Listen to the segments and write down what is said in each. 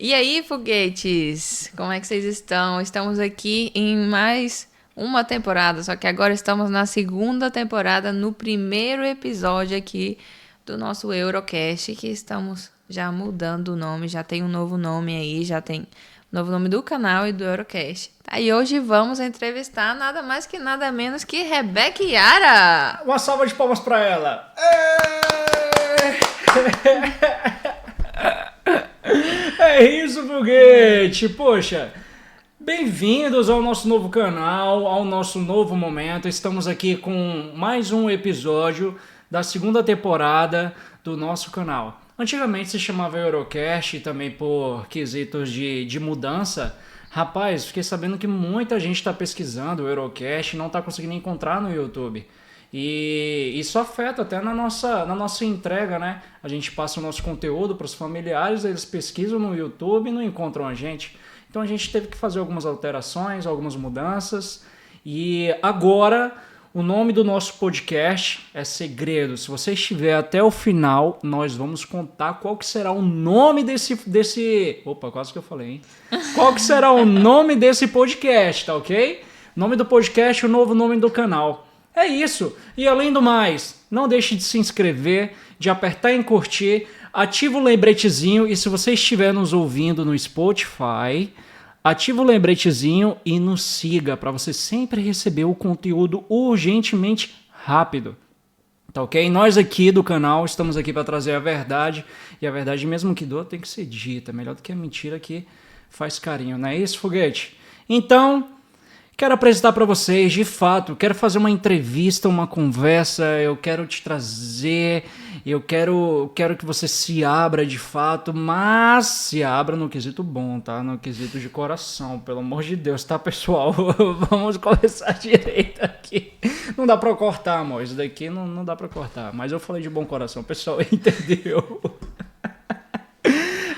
E aí, foguetes? Como é que vocês estão? Estamos aqui em mais uma temporada, só que agora estamos na segunda temporada, no primeiro episódio aqui do nosso Eurocast, que estamos já mudando o nome, já tem um novo nome aí, já tem o novo nome do canal e do Eurocast. E hoje vamos entrevistar nada mais que nada menos que Rebeca Yara. Uma salva de palmas pra ela. É isso, foguete! Poxa, bem-vindos ao nosso novo canal, ao nosso novo momento. Estamos aqui com mais um episódio da segunda temporada do nosso canal. Antigamente se chamava Eurocast, também por quesitos de mudança. Rapaz, fiquei sabendo que muita gente está pesquisando o Eurocast e não está conseguindo encontrar no YouTube. E isso afeta até na nossa entrega, né? A gente passa o nosso conteúdo para os familiares, eles pesquisam no YouTube e não encontram a gente. Então a gente teve que fazer algumas alterações, algumas mudanças. E agora o nome do nosso podcast é segredo. Se você estiver até o final, nós vamos contar qual que será o nome desse... Opa, quase que eu falei, hein? Qual que será o nome desse podcast, tá ok? Nome do podcast, o novo nome do canal. É isso. E além do mais, não deixe de se inscrever, de apertar em curtir, ativa o lembretezinho e se você estiver nos ouvindo no Spotify, ativa o lembretezinho e nos siga para você sempre receber o conteúdo urgentemente rápido. Tá ok? Nós aqui do canal estamos aqui para trazer a verdade e a verdade mesmo que doa tem que ser dita. Melhor do que a mentira que faz carinho, não é isso, foguete? Então... quero apresentar para vocês, de fato, quero fazer uma entrevista, uma conversa, eu quero te trazer, eu quero que você se abra de fato, mas se abra no quesito bom, tá? No quesito de coração, pelo amor de Deus, tá, pessoal? Vamos começar direito aqui. Não dá para cortar, amor, isso daqui não dá para cortar, mas eu falei de bom coração, o pessoal entendeu.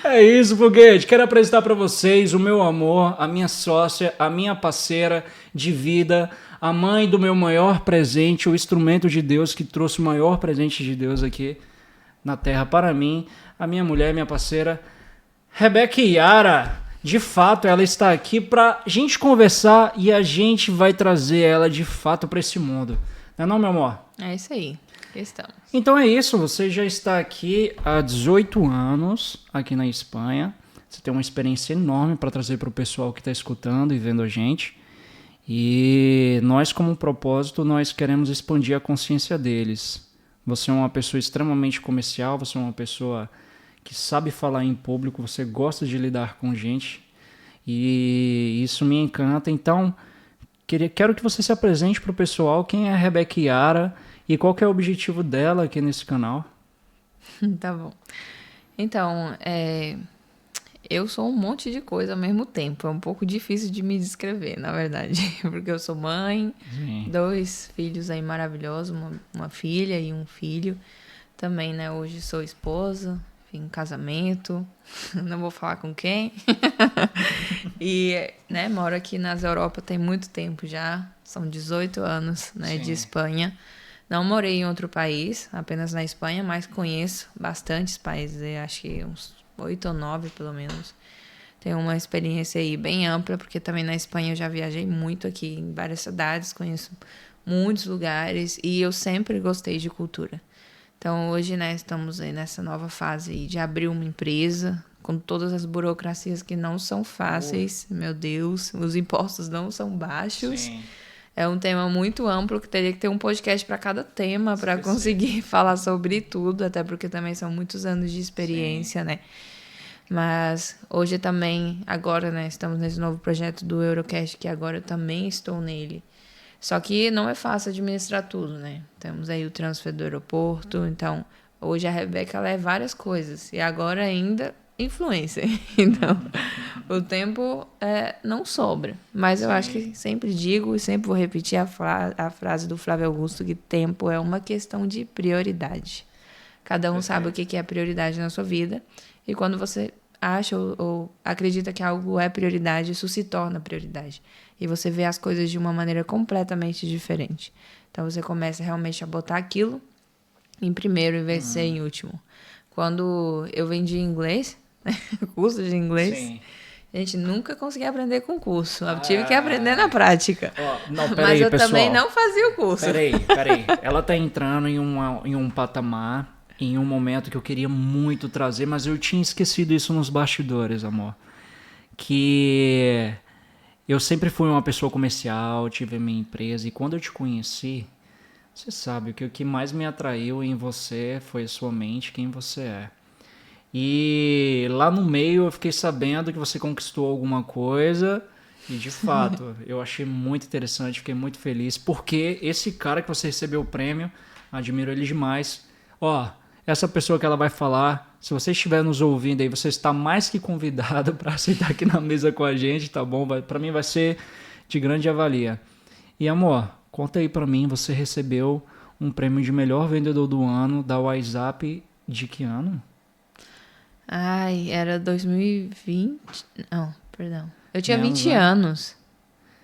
É isso, foguete. Quero apresentar para vocês o meu amor, a minha sócia, a minha parceira de vida, a mãe do meu maior presente, o instrumento de Deus que trouxe o maior presente de Deus aqui na Terra para mim, a minha mulher, minha parceira, Rebeca Yara. De fato, ela está aqui para a gente conversar e a gente vai trazer ela de fato para esse mundo. Não é não, meu amor? É isso aí. Estamos. Então é isso, você já está aqui há 18 anos, aqui na Espanha. Você tem uma experiência enorme para trazer para o pessoal que está escutando e vendo a gente. E nós, como propósito, nós queremos expandir a consciência deles. Você é uma pessoa extremamente comercial, você é uma pessoa que sabe falar em público, você gosta de lidar com gente. E isso me encanta. Então, quero que você se apresente para o pessoal. Quem é a Rebeca Yara? E qual que é o objetivo dela aqui nesse canal? Tá bom. Então, eu sou um monte de coisa ao mesmo tempo. É um pouco difícil de me descrever, na verdade. Porque eu sou mãe, Sim. 2 filhos aí maravilhosos, uma filha e um filho. Também, né, hoje sou esposa, enfim, casamento. Não vou falar com quem. E, né, moro aqui nas Europa tem muito tempo já. São 18 anos, né, de Espanha. Não morei em outro país, apenas na Espanha, mas conheço bastantes países, acho que uns 8 ou 9 pelo menos. Tenho uma experiência aí bem ampla, porque também na Espanha eu já viajei muito aqui em várias cidades, conheço muitos lugares e eu sempre gostei de cultura. Então hoje, né, estamos aí nessa nova fase aí de abrir uma empresa, com todas as burocracias que não são fáceis, meu Deus, os impostos não são baixos. Sim. É um tema muito amplo que teria que ter um podcast para cada tema para conseguir falar sobre tudo, até porque também são muitos anos de experiência, né? Mas hoje também, agora, né, estamos nesse novo projeto do Eurocast, que agora eu também estou nele. Só que não é fácil administrar tudo, né? Temos aí o transfer do aeroporto, então hoje a Rebeca ela é várias coisas. E agora ainda influencer. Então, o tempo não sobra. Mas eu acho que sempre digo e sempre vou repetir a frase do Flávio Augusto, que tempo é uma questão de prioridade. Cada um sabe o que é prioridade na sua vida. E quando você acha ou acredita que algo é prioridade, isso se torna prioridade. E você vê as coisas de uma maneira completamente diferente. Então, você começa realmente a botar aquilo em primeiro em vez de ser em último. Quando eu vendi inglês, curso de inglês. Sim. A gente nunca conseguia aprender com curso. Eu tive que aprender na prática. Não, Mas peraí, eu pessoal. também não fazia o curso. Peraí. Ela tá entrando em um patamar, em um momento que eu queria muito trazer, mas eu tinha esquecido isso nos bastidores, amor. Que eu sempre fui uma pessoa comercial, tive a minha empresa, e quando eu te conheci, você sabe que o que mais me atraiu em você foi a sua mente, quem você é. E lá no meio eu fiquei sabendo que você conquistou alguma coisa e de fato eu achei muito interessante, fiquei muito feliz porque esse cara que você recebeu o prêmio, admiro ele demais. Ó, essa pessoa que ela vai falar, se você estiver nos ouvindo aí, você está mais que convidado para sentar aqui na mesa com a gente, tá bom? Para mim vai ser de grande avalia. E amor, conta aí para mim, você recebeu um prêmio de melhor vendedor do ano da WhatsApp de que ano? Ai, era 2020. Não, perdão. Eu tinha Menos, 20 né? anos.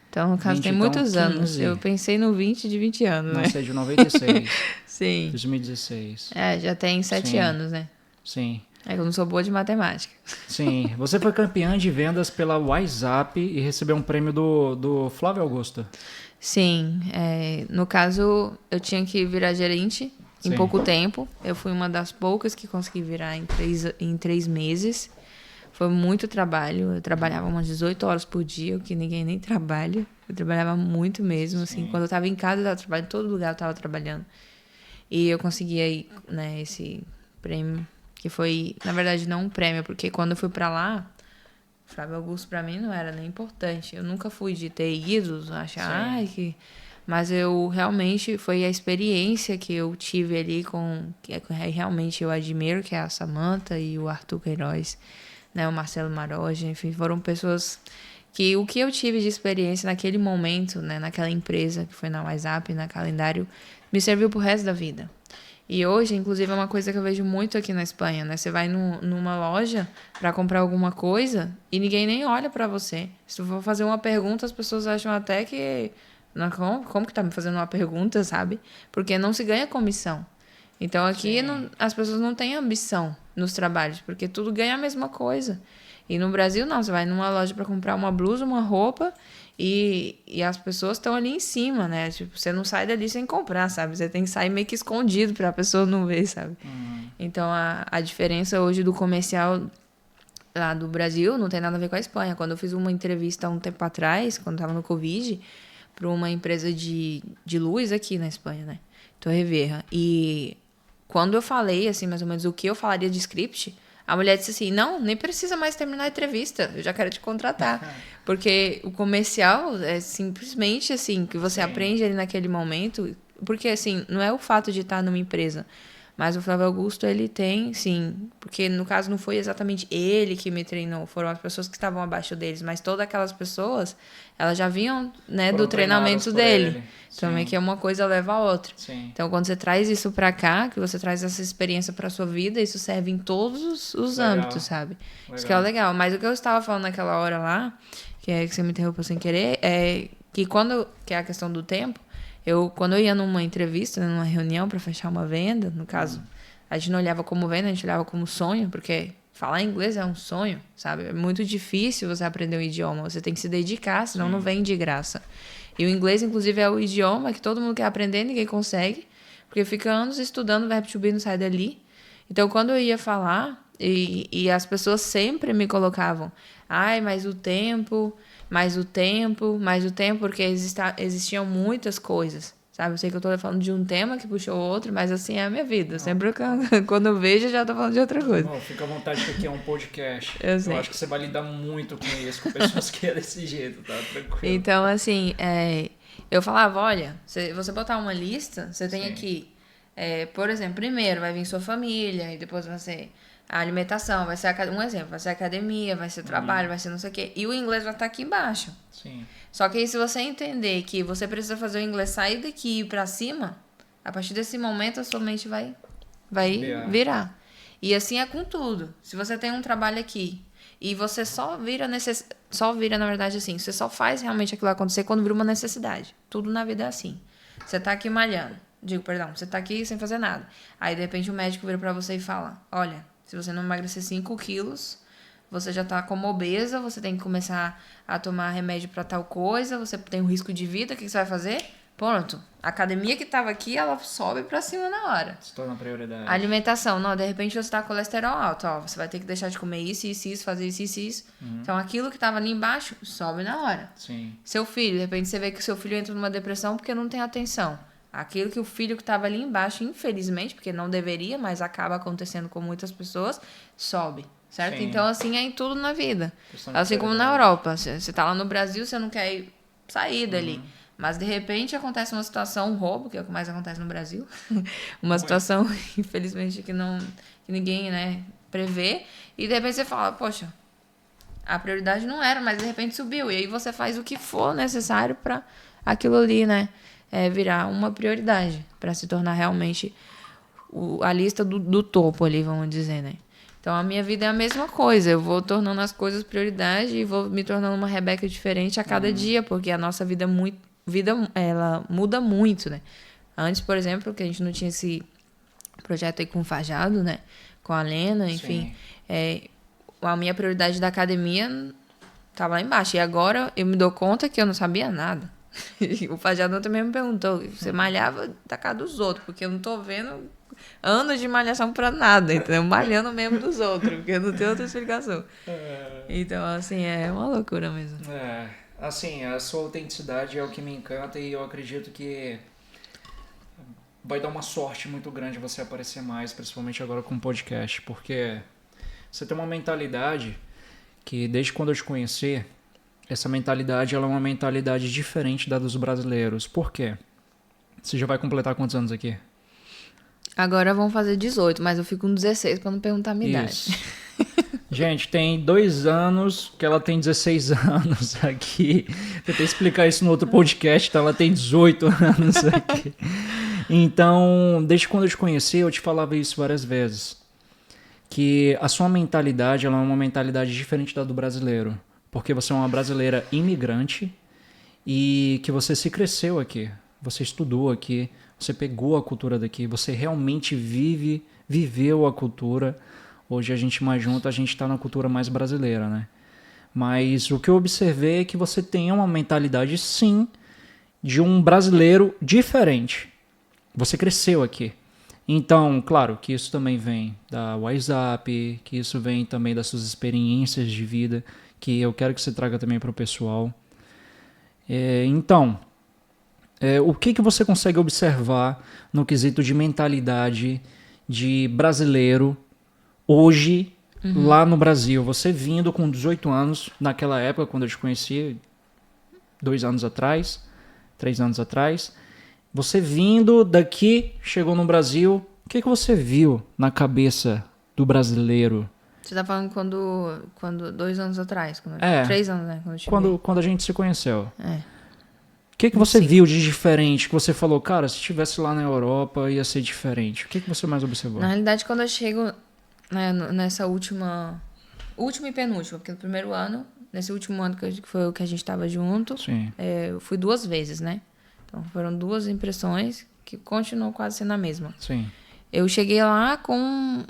Então, no caso, 20, tem então, muitos anos. 15. Eu pensei no 20 de 20 anos, Não né? sei, de 96. Sim. 2016. É, já tem 7 Sim. anos, né? Sim. É que eu não sou boa de matemática. Sim. Você foi campeã de vendas pela WhatsApp e recebeu um prêmio do Flávio Augusto. Sim, no caso, eu tinha que virar gerente em Sim. pouco tempo. Eu fui uma das poucas que consegui virar em 3 meses. Foi muito trabalho. Eu trabalhava umas 18 horas por dia, o que ninguém nem trabalha. Eu trabalhava muito mesmo, assim. Quando eu estava em casa, eu estava trabalhando. Em todo lugar eu estava trabalhando. E eu consegui aí, né, esse prêmio, que foi, na verdade, não um prêmio, porque quando eu fui pra lá, o Flávio Augusto pra mim não era nem importante. Eu nunca fui de ter ido, achar, ai, que... Mas eu realmente, foi a experiência que eu tive ali que realmente eu admiro, que é a Samantha e o Arthur Queiroz, né, o Marcelo Maroja, enfim, foram pessoas que o que eu tive de experiência naquele momento, né, naquela empresa que foi na WhatsApp, na Calendário, me serviu pro resto da vida. E hoje, inclusive, é uma coisa que eu vejo muito aqui na Espanha, né? Você vai numa loja para comprar alguma coisa e ninguém nem olha para você. Se tu for fazer uma pergunta, as pessoas acham até que... Não, como que tá me fazendo uma pergunta, sabe? Porque não se ganha comissão. Então aqui as pessoas não têm ambição nos trabalhos, porque tudo ganha a mesma coisa. E no Brasil, não. Você vai numa loja para comprar uma blusa, uma roupa... E as pessoas estão ali em cima, né? Tipo, você não sai dali sem comprar, sabe? Você tem que sair meio que escondido pra pessoa não ver, sabe? Então, a diferença hoje do comercial lá do Brasil não tem nada a ver com a Espanha. Quando eu fiz uma entrevista há um tempo atrás, quando estava no Covid, para uma empresa de luz aqui na Espanha, né? Torre Verra. E quando eu falei, assim, mais ou menos o que eu falaria de script... A mulher disse assim, não, nem precisa mais terminar a entrevista, eu já quero te contratar. Porque o comercial é simplesmente assim, que você aprende ali naquele momento. Porque assim, não é o fato de estar numa empresa. Mas o Flávio Augusto, ele tem, sim, porque no caso não foi exatamente ele que me treinou, foram as pessoas que estavam abaixo deles, mas todas aquelas pessoas, elas já vinham, né, do treinamento dele. Também que é uma coisa leva a outra. Sim. Então, quando você traz isso pra cá, que você traz essa experiência pra sua vida, isso serve em todos os âmbitos, sabe? Isso que é legal. Mas o que eu estava falando naquela hora lá, que é que você me interrompeu sem querer, é que que é a questão do tempo, quando eu ia numa entrevista, numa reunião para fechar uma venda, no caso, a gente não olhava como venda, a gente olhava como sonho, porque falar inglês é um sonho, sabe? É muito difícil você aprender um idioma, você tem que se dedicar, senão não vem de graça. E o inglês, inclusive, é o idioma que todo mundo quer aprender, ninguém consegue, porque fica anos estudando, o verbo to be não sai dali. Então, quando eu ia falar, e as pessoas sempre me colocavam, ai, mais o tempo, porque existiam muitas coisas, sabe? Eu sei que eu tô falando de um tema que puxou outro, mas assim é a minha vida. Sempre quando eu vejo, eu já tô falando de outra coisa. Não, fica à vontade que aqui é um podcast. Eu acho que você vai lidar muito com isso, com pessoas que é desse jeito, tá? Tranquilo. Então, assim, eu falava, olha, você botar uma lista, você tem aqui, por exemplo, primeiro vai vir sua família, e depois vai ser a alimentação, vai ser um exemplo, vai ser a academia, vai ser trabalho, vai ser não sei o quê. E o inglês vai estar aqui embaixo. Sim. Só que aí, se você entender que você precisa fazer o inglês sair daqui e ir pra cima, a partir desse momento a sua mente vai virar. E assim é com tudo. Se você tem um trabalho aqui e você só vira, na verdade, assim, você só faz realmente aquilo acontecer quando vira uma necessidade. Tudo na vida é assim. Você tá aqui malhando. Você tá aqui sem fazer nada. Aí, de repente, o médico vira pra você e fala, olha, se você não emagrecer 5 quilos, você já tá como obesa, você tem que começar a tomar remédio pra tal coisa, você tem um risco de vida, o que você vai fazer? Pronto. A academia que tava aqui, ela sobe pra cima na hora. Se torna prioridade. A alimentação, não, de repente você tá com colesterol alto, ó, você vai ter que deixar de comer isso, fazer isso. Então aquilo que tava ali embaixo, sobe na hora. Sim. Seu filho, de repente você vê que o seu filho entra numa depressão porque não tem atenção. Aquilo que o filho que tava ali embaixo, infelizmente, porque não deveria, mas acaba acontecendo com muitas pessoas, sobe. Certo? Sim. Então, assim é em tudo na vida. Questão de Assim como na prioridade. Europa. Você tá lá no Brasil, você não quer sair dali. Mas, de repente, acontece uma situação, um roubo, que é o que mais acontece no Brasil. Uma situação, infelizmente, que ninguém, né, prevê. E, de repente, você fala, poxa, a prioridade não era, mas, de repente, subiu. E aí você faz o que for necessário para aquilo ali, né, virar uma prioridade. Para se tornar realmente a lista do topo ali, vamos dizer, né. Então, a minha vida é a mesma coisa. Eu vou tornando as coisas prioridade e vou me tornando uma Rebeca diferente a cada dia, porque a nossa vida ela muda muito, né? Antes, por exemplo, que a gente não tinha esse projeto aí com o Fajado, né? Com a Lena, enfim. A minha prioridade da academia tava lá embaixo. E agora eu me dou conta que eu não sabia nada. O Fajado também me perguntou, você malhava da casa dos outros, porque eu não tô vendo anos de malhação pra nada, entendeu? Malhando mesmo dos outros, porque não tem outra explicação. Então, assim, é uma loucura mesmo. Assim, a sua autenticidade é o que me encanta e eu acredito que vai dar uma sorte muito grande você aparecer mais, principalmente agora com o podcast, porque você tem uma mentalidade que desde quando eu te conheci, essa mentalidade ela é uma mentalidade diferente da dos brasileiros. Por quê? Você já vai completar quantos anos aqui? Agora vão fazer 18, mas eu fico com 16 pra não perguntar a minha idade. Gente, tem 2 anos que ela tem 16 anos aqui. Tentei explicar isso no outro podcast, então ela tem 18 anos aqui. Então, desde quando eu te conheci, eu te falava isso várias vezes. Que a sua mentalidade ela é uma mentalidade diferente da do brasileiro. Porque você é uma brasileira imigrante e que você se cresceu aqui. Você estudou aqui, você pegou a cultura daqui, você realmente viveu a cultura. Hoje a gente mais junto, a gente está na cultura mais brasileira, né? Mas o que eu observei é que você tem uma mentalidade, sim, de um brasileiro diferente. Você cresceu aqui. Então, claro, que isso também vem da WhatsApp, que isso vem também das suas experiências de vida, que eu quero que você traga também para o pessoal. Então, o que você consegue observar no quesito de mentalidade de brasileiro hoje, lá no Brasil? Você vindo com 18 anos, naquela época, quando eu te conheci, 2 anos atrás, 3 anos atrás, você vindo daqui, chegou no Brasil, o que você viu na cabeça do brasileiro? Você tá falando quando 2 anos atrás? 3 anos, né? Quando a gente se conheceu. O que você viu de diferente? Que você falou, cara, se estivesse lá na Europa ia ser diferente. O que você mais observou? Na realidade, quando eu chego, né, nessa última e penúltima, porque no primeiro ano, nesse último ano que foi o que a gente tava junto, eu fui 2 vezes, né? Então foram 2 impressões que continuam quase sendo a mesma. Sim. Eu cheguei lá com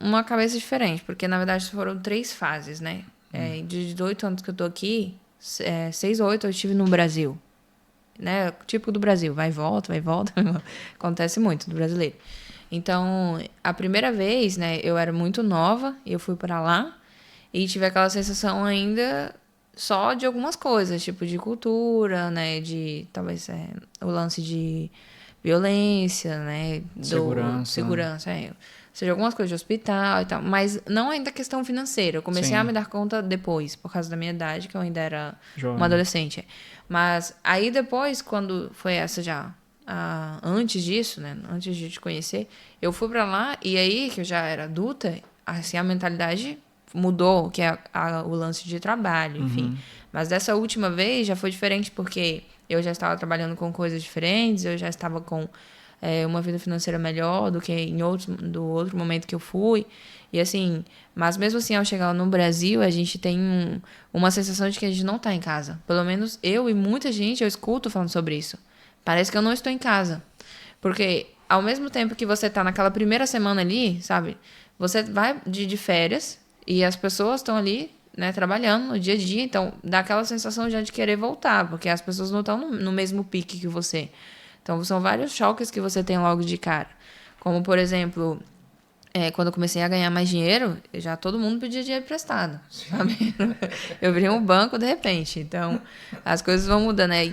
uma cabeça diferente, porque na verdade foram 3 fases, né? De 8 anos que eu tô aqui, 6 ou 8 eu estive no Brasil. Né? Típico do Brasil, vai e volta. Acontece muito do brasileiro. Então, a primeira vez, né, eu era muito nova, eu fui pra lá e tive aquela sensação ainda só de algumas coisas, tipo de cultura, né, de talvez o lance de violência, né, segurança, ou seja, algumas coisas de hospital e tal, mas não ainda questão financeira. Eu comecei a me dar conta depois, por causa da minha idade, que eu ainda era uma adolescente. Mas aí depois, quando foi essa já, antes disso, né, antes de te conhecer, eu fui pra lá e aí, que eu já era adulta, assim, a mentalidade mudou, que é o lance de trabalho, enfim. Mas dessa última vez já foi diferente, porque eu já estava trabalhando com coisas diferentes, eu já estava com uma vida financeira melhor do que do outro momento que eu fui. E assim, mas mesmo assim, ao chegar no Brasil, a gente tem uma sensação de que a gente não tá em casa. Pelo menos eu e muita gente, eu escuto falando sobre isso. Parece que eu não estou em casa. Porque ao mesmo tempo que você tá naquela primeira semana ali, sabe? Você vai de férias e as pessoas estão ali né, trabalhando no dia a dia. Então, dá aquela sensação já de querer voltar, porque as pessoas não estão no mesmo pique que você. Então, são vários choques que você tem logo de cara. Como, por exemplo, quando eu comecei a ganhar mais dinheiro, já todo mundo pedia dinheiro emprestado, sabe? Eu virei um banco de repente. Então, as coisas vão mudando, né?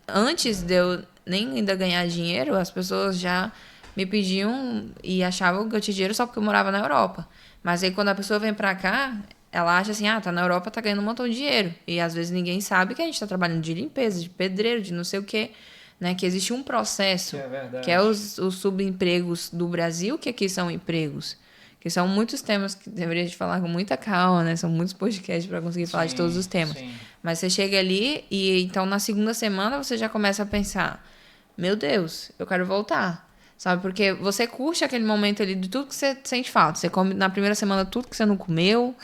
Antes de eu nem ainda ganhar dinheiro, as pessoas já me pediam e achavam que eu tinha dinheiro só porque eu morava na Europa. Mas aí, quando a pessoa vem pra cá, ela acha assim, tá na Europa, tá ganhando um montão de dinheiro. E às vezes ninguém sabe que a gente tá trabalhando de limpeza, de pedreiro, de não sei o quê. Né, que existe um processo, que é os subempregos do Brasil, que aqui são empregos, que são muitos temas que deveria de falar com muita calma, né? São muitos podcasts para conseguir falar de todos os temas. Sim. Mas você chega ali e então na segunda semana você já começa a pensar, meu Deus, eu quero voltar. Sabe, porque você curte aquele momento ali de tudo que você sente falta. Você come na primeira semana tudo que você não comeu,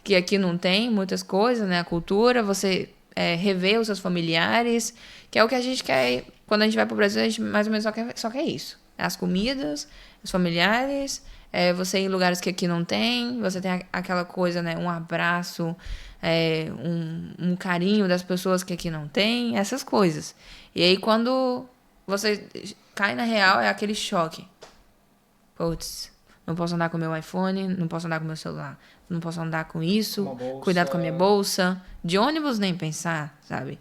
que aqui não tem, muitas coisas, né? A cultura, você rever os seus familiares, que é o que a gente quer. Quando a gente vai pro Brasil, a gente mais ou menos só quer isso. As comidas, os familiares, você ir em lugares que aqui não tem, você tem aquela coisa, né? Um abraço, um carinho das pessoas que aqui não tem, essas coisas. E aí, quando você cai na real, é aquele choque. Putz, não posso andar com meu iPhone, não posso andar com meu celular, não posso andar com isso, cuidado com a minha bolsa. De ônibus nem pensar, sabe?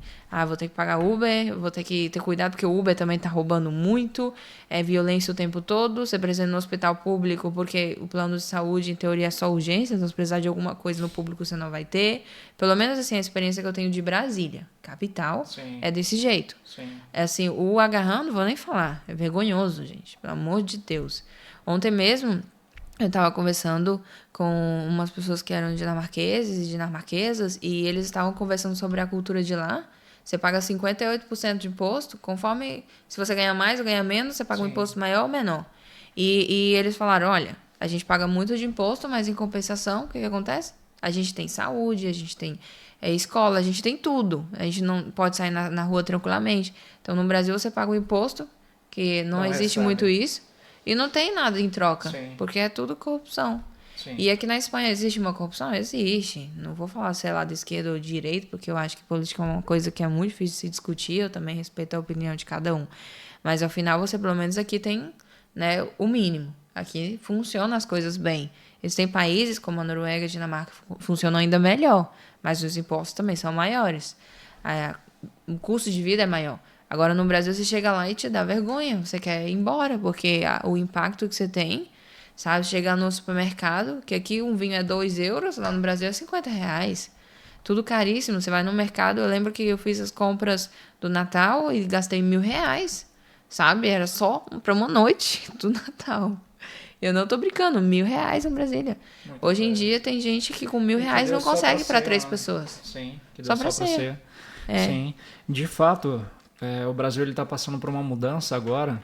Vou ter que pagar Uber, vou ter que ter cuidado porque o Uber também tá roubando muito, é violência o tempo todo, você precisa ir no hospital público porque o plano de saúde, em teoria, é só urgência, então se precisar de alguma coisa no público você não vai ter. Pelo menos assim, a experiência que eu tenho de Brasília, capital, Sim. é desse jeito. Sim. É assim, o agarrão, não vou nem falar, é vergonhoso, gente, pelo amor de Deus. Ontem mesmo, eu estava conversando com umas pessoas que eram dinamarqueses e dinamarquesas e eles estavam conversando sobre a cultura de lá. Você paga 58% de imposto, conforme se você ganha mais ou ganha menos, você paga um imposto maior ou menor. E eles falaram, olha, a gente paga muito de imposto, mas em compensação, o que acontece? A gente tem saúde, a gente tem escola, a gente tem tudo. A gente não pode sair na rua tranquilamente. Então, no Brasil, você paga o imposto, que não existe muito isso. E não tem nada em troca, porque é tudo corrupção. Sim. E aqui na Espanha existe uma corrupção? Existe. Não vou falar se é lá de esquerda ou de direita, porque eu acho que política é uma coisa que é muito difícil de se discutir, eu também respeito a opinião de cada um. Mas, ao final, você pelo menos aqui tem, né, o mínimo. Aqui funcionam as coisas bem. Existem países como a Noruega e a Dinamarca que funcionam ainda melhor, mas os impostos também são maiores. O custo de vida é maior. Agora, no Brasil, você chega lá e te dá vergonha. Você quer ir embora, porque o impacto que você tem, sabe? Chegar no supermercado, que aqui um vinho é 2 euros, lá no Brasil é 50 reais. Tudo caríssimo. Você vai no mercado, eu lembro que eu fiz as compras do Natal e gastei R$1.000, sabe? Era só para uma noite do Natal. Eu não tô brincando, R$1.000 em Brasília. Hoje em dia tem gente que com R$1.000 não consegue para 3 pessoas. Sim, que deu só para ser. Sim, de fato... o Brasil está passando por uma mudança agora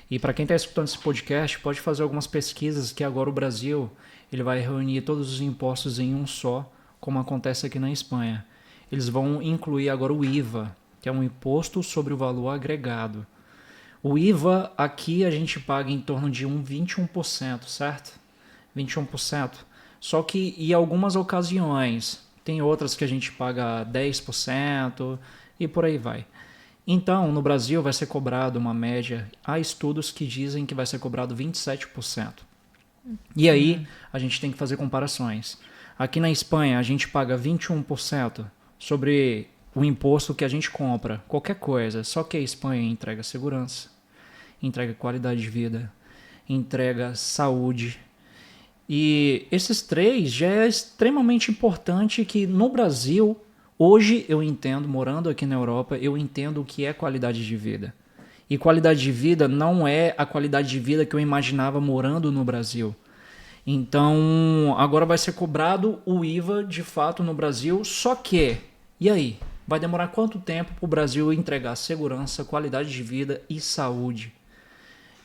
e para quem está escutando esse podcast pode fazer algumas pesquisas que agora o Brasil ele vai reunir todos os impostos em um só, como acontece aqui na Espanha. Eles vão incluir agora o IVA, que é um imposto sobre o valor agregado. O IVA aqui a gente paga em torno de 21%, certo? 21%. Só que em algumas ocasiões, tem outras que a gente paga 10% e por aí vai. Então, no Brasil vai ser cobrado uma média, há estudos que dizem que vai ser cobrado 27%. E aí, a gente tem que fazer comparações. Aqui na Espanha, a gente paga 21% sobre o imposto que a gente compra, qualquer coisa. Só que a Espanha entrega segurança, entrega qualidade de vida, entrega saúde. E esses três já é extremamente importante que no Brasil... Hoje eu entendo, morando aqui na Europa, eu entendo o que é qualidade de vida. E qualidade de vida não é a qualidade de vida que eu imaginava morando no Brasil. Então, agora vai ser cobrado o IVA de fato no Brasil, só que, e aí? Vai demorar quanto tempo para o Brasil entregar segurança, qualidade de vida e saúde?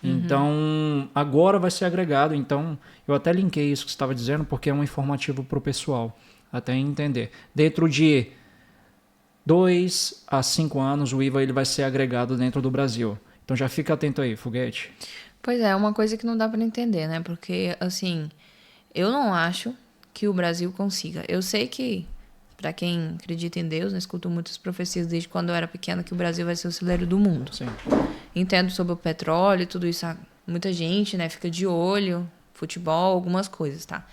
Então, agora vai ser agregado. Então, eu até linkei isso que você estava dizendo, porque é um informativo para o pessoal, até entender. Dentro de 2 a 5 anos, o IVA ele vai ser agregado dentro do Brasil. Então já fica atento aí, Foguete. Pois é, uma coisa que não dá para entender, né? Porque, assim, eu não acho que o Brasil consiga. Eu sei que, para quem acredita em Deus, né, escuto muitas profecias desde quando eu era pequena, que o Brasil vai ser o celeiro do mundo. Sim. Entendo sobre o petróleo e tudo isso. Muita gente, né, fica de olho, futebol, algumas coisas, tá?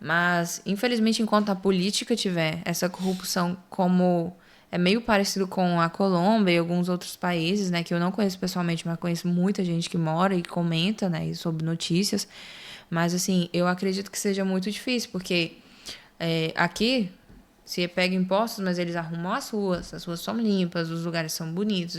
Mas, infelizmente, enquanto a política tiver essa corrupção como... É meio parecido com a Colômbia e alguns outros países, né? Que eu não conheço pessoalmente, mas conheço muita gente que mora e comenta, né? Sobre notícias. Mas, assim, eu acredito que seja muito difícil, porque aqui se pega impostos, mas eles arrumam as ruas são limpas, os lugares são bonitos.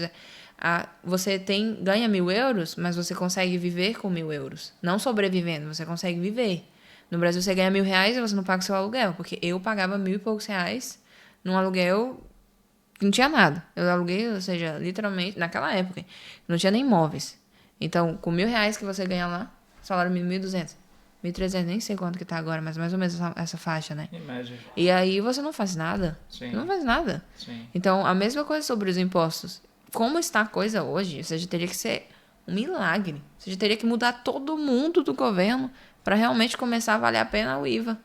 Você ganha 1.000 euros, mas você consegue viver com 1.000 euros. Não sobrevivendo, você consegue viver. No Brasil, você ganha R$1.000 e você não paga o seu aluguel, porque eu pagava 1.000 e poucos reais num aluguel que não tinha nada. Eu aluguei, ou seja, literalmente, naquela época, não tinha nem imóveis. Então, com R$1.000 que você ganha lá, salário mínimo 1.200, 1.300, nem sei quanto que tá agora, mas mais ou menos essa faixa, né? Imagine. E aí você não faz nada. Sim. Não faz nada. Sim. Então, a mesma coisa sobre os impostos. Como está a coisa hoje, ou seja, teria que ser um milagre. Ou seja, teria que mudar todo mundo do governo para realmente começar a valer a pena o IVA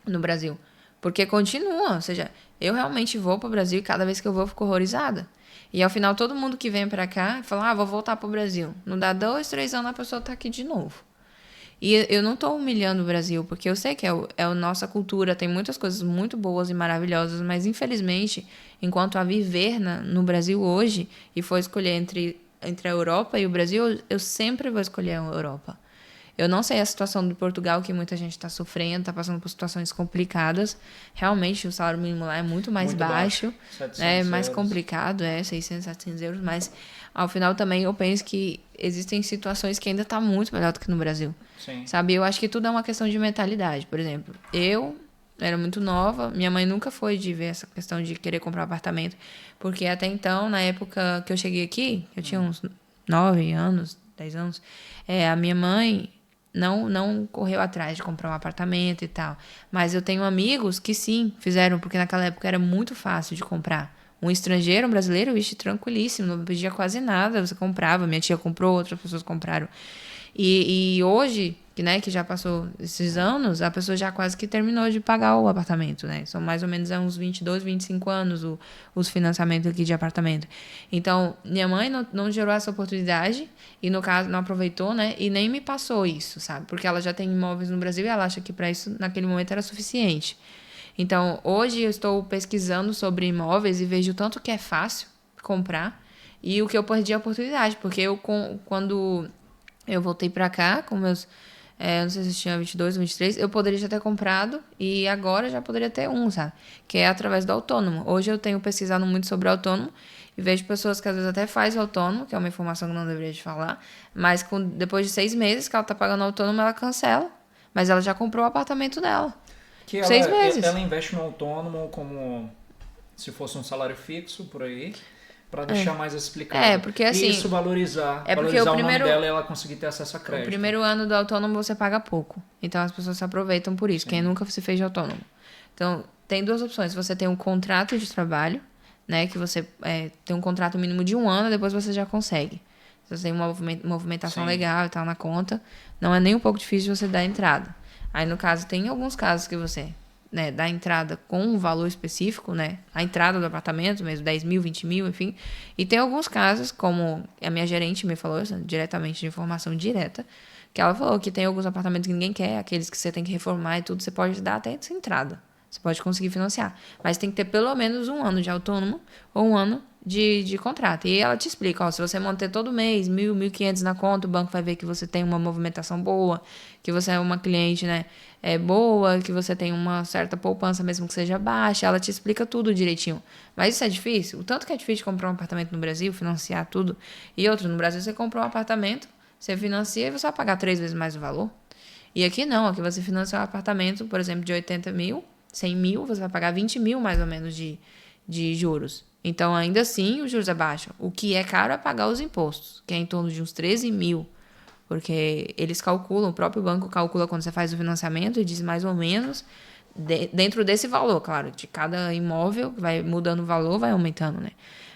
no Brasil. Porque continua, ou seja, eu realmente vou para o Brasil e cada vez que eu vou eu fico horrorizada. E ao final todo mundo que vem para cá fala, vou voltar para o Brasil. Não dá 2, 3 anos a pessoa tá aqui de novo. E eu não estou humilhando o Brasil, porque eu sei que é a nossa cultura, tem muitas coisas muito boas e maravilhosas, mas infelizmente, enquanto a viver no Brasil hoje, e for escolher entre a Europa e o Brasil, eu sempre vou escolher a Europa. Eu não sei a situação de Portugal, que muita gente está sofrendo, está passando por situações complicadas. Realmente, o salário mínimo lá é muito mais baixo. É mais complicado, 600, 700 euros. Mas, ao final, também eu penso que existem situações que ainda está muito melhor do que no Brasil. Sim. Sabe? Eu acho que tudo é uma questão de mentalidade. Por exemplo, eu era muito nova, minha mãe nunca foi de ver essa questão de querer comprar um apartamento. Porque até então, na época que eu cheguei aqui, eu tinha uns 9 anos, 10 anos, a minha mãe... Não correu atrás de comprar um apartamento e tal. Mas eu tenho amigos que sim, fizeram, porque naquela época era muito fácil de comprar. Um estrangeiro, um brasileiro, tranquilíssimo, não pedia quase nada, você comprava. Minha tia comprou, outras pessoas compraram. E hoje, que já passou esses anos, a pessoa já quase que terminou de pagar o apartamento, né? São mais ou menos uns 22, 25 anos os financiamentos aqui de apartamento. Então, minha mãe não gerou essa oportunidade e, no caso, não aproveitou, né? E nem me passou isso, sabe? Porque ela já tem imóveis no Brasil e ela acha que para isso, naquele momento, era suficiente. Então, hoje eu estou pesquisando sobre imóveis e vejo o tanto que é fácil comprar e o que eu perdi a oportunidade. Porque quando eu voltei pra cá com meus... não sei se eu tinha 22 ou 23. Eu poderia já ter comprado e agora já poderia ter sabe? Que é através do autônomo. Hoje eu tenho pesquisado muito sobre autônomo e vejo pessoas que às vezes até fazem autônomo, que é uma informação que não deveria te falar, mas depois de 6 meses que ela tá pagando autônomo, ela cancela. Mas ela já comprou o apartamento dela. Que 6 meses. Ela investe no autônomo como se fosse um salário fixo por aí. Pra deixar mais explicado. Porque assim... E isso valorizar o nome dela e ela conseguir ter acesso a crédito. O primeiro ano do autônomo você paga pouco. Então as pessoas se aproveitam por isso. Sim. Quem nunca se fez de autônomo. Então, tem 2 opções. Você tem um contrato de trabalho, né? Que você tem um contrato mínimo de 1 ano, depois você já consegue. Se você tem uma movimentação Sim. legal e tal na conta, não é nem um pouco difícil você dar entrada. Aí, no caso, tem alguns casos que você... da entrada com um valor específico, né? A entrada do apartamento mesmo, 10 mil, 20 mil, enfim. E tem alguns casos, como a minha gerente me falou, diretamente de informação direta, que ela falou que tem alguns apartamentos que ninguém quer, aqueles que você tem que reformar e tudo, você pode dar até essa entrada. Você pode conseguir financiar. Mas tem que ter pelo menos 1 ano de autônomo ou 1 ano de contrato. E ela te explica, se você manter todo mês 1.000, 1.500 na conta, o banco vai ver que você tem uma movimentação boa, que você é uma cliente, né, boa, que você tem uma certa poupança, mesmo que seja baixa. Ela te explica tudo direitinho. Mas isso é difícil. O tanto que é difícil comprar um apartamento no Brasil, financiar tudo. E outro, no Brasil você comprou um apartamento, você financia e você vai pagar 3 vezes mais o valor. E aqui não, aqui você financia um apartamento, por exemplo, de 80 mil, 100 mil, você vai pagar 20 mil mais ou menos de juros. Então, ainda assim, os juros é baixo. O que é caro é pagar os impostos, que é em torno de uns 13 mil. Porque eles calculam, o próprio banco calcula quando você faz o financiamento e diz mais ou menos, dentro desse valor, claro, de cada imóvel, vai mudando o valor, vai aumentando, né?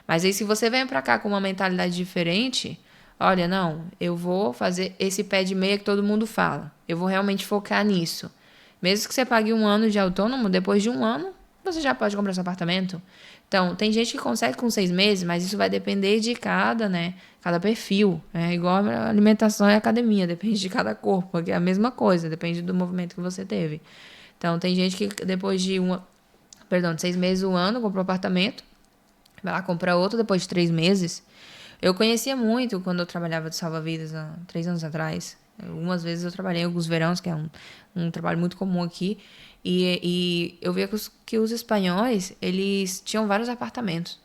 Mas aí, se você vem pra cá com uma mentalidade diferente, olha, não, eu vou fazer esse pé de meia que todo mundo fala. Eu vou realmente focar nisso. Mesmo que você pague 1 ano de autônomo, depois de 1 ano, você já pode comprar seu apartamento. Então, tem gente que consegue com 6 meses, mas isso vai depender de cada perfil. É igual a alimentação e a academia, depende de cada corpo, que é a mesma coisa, depende do movimento que você teve. Então, tem gente que depois de 6 meses, 1 ano, comprou apartamento, vai lá comprar outro depois de 3 meses. Eu conhecia muito quando eu trabalhava de salva-vidas há 3 anos atrás. Algumas vezes eu trabalhei em alguns verões, que é um trabalho muito comum aqui. E eu via que os espanhóis, eles tinham vários apartamentos,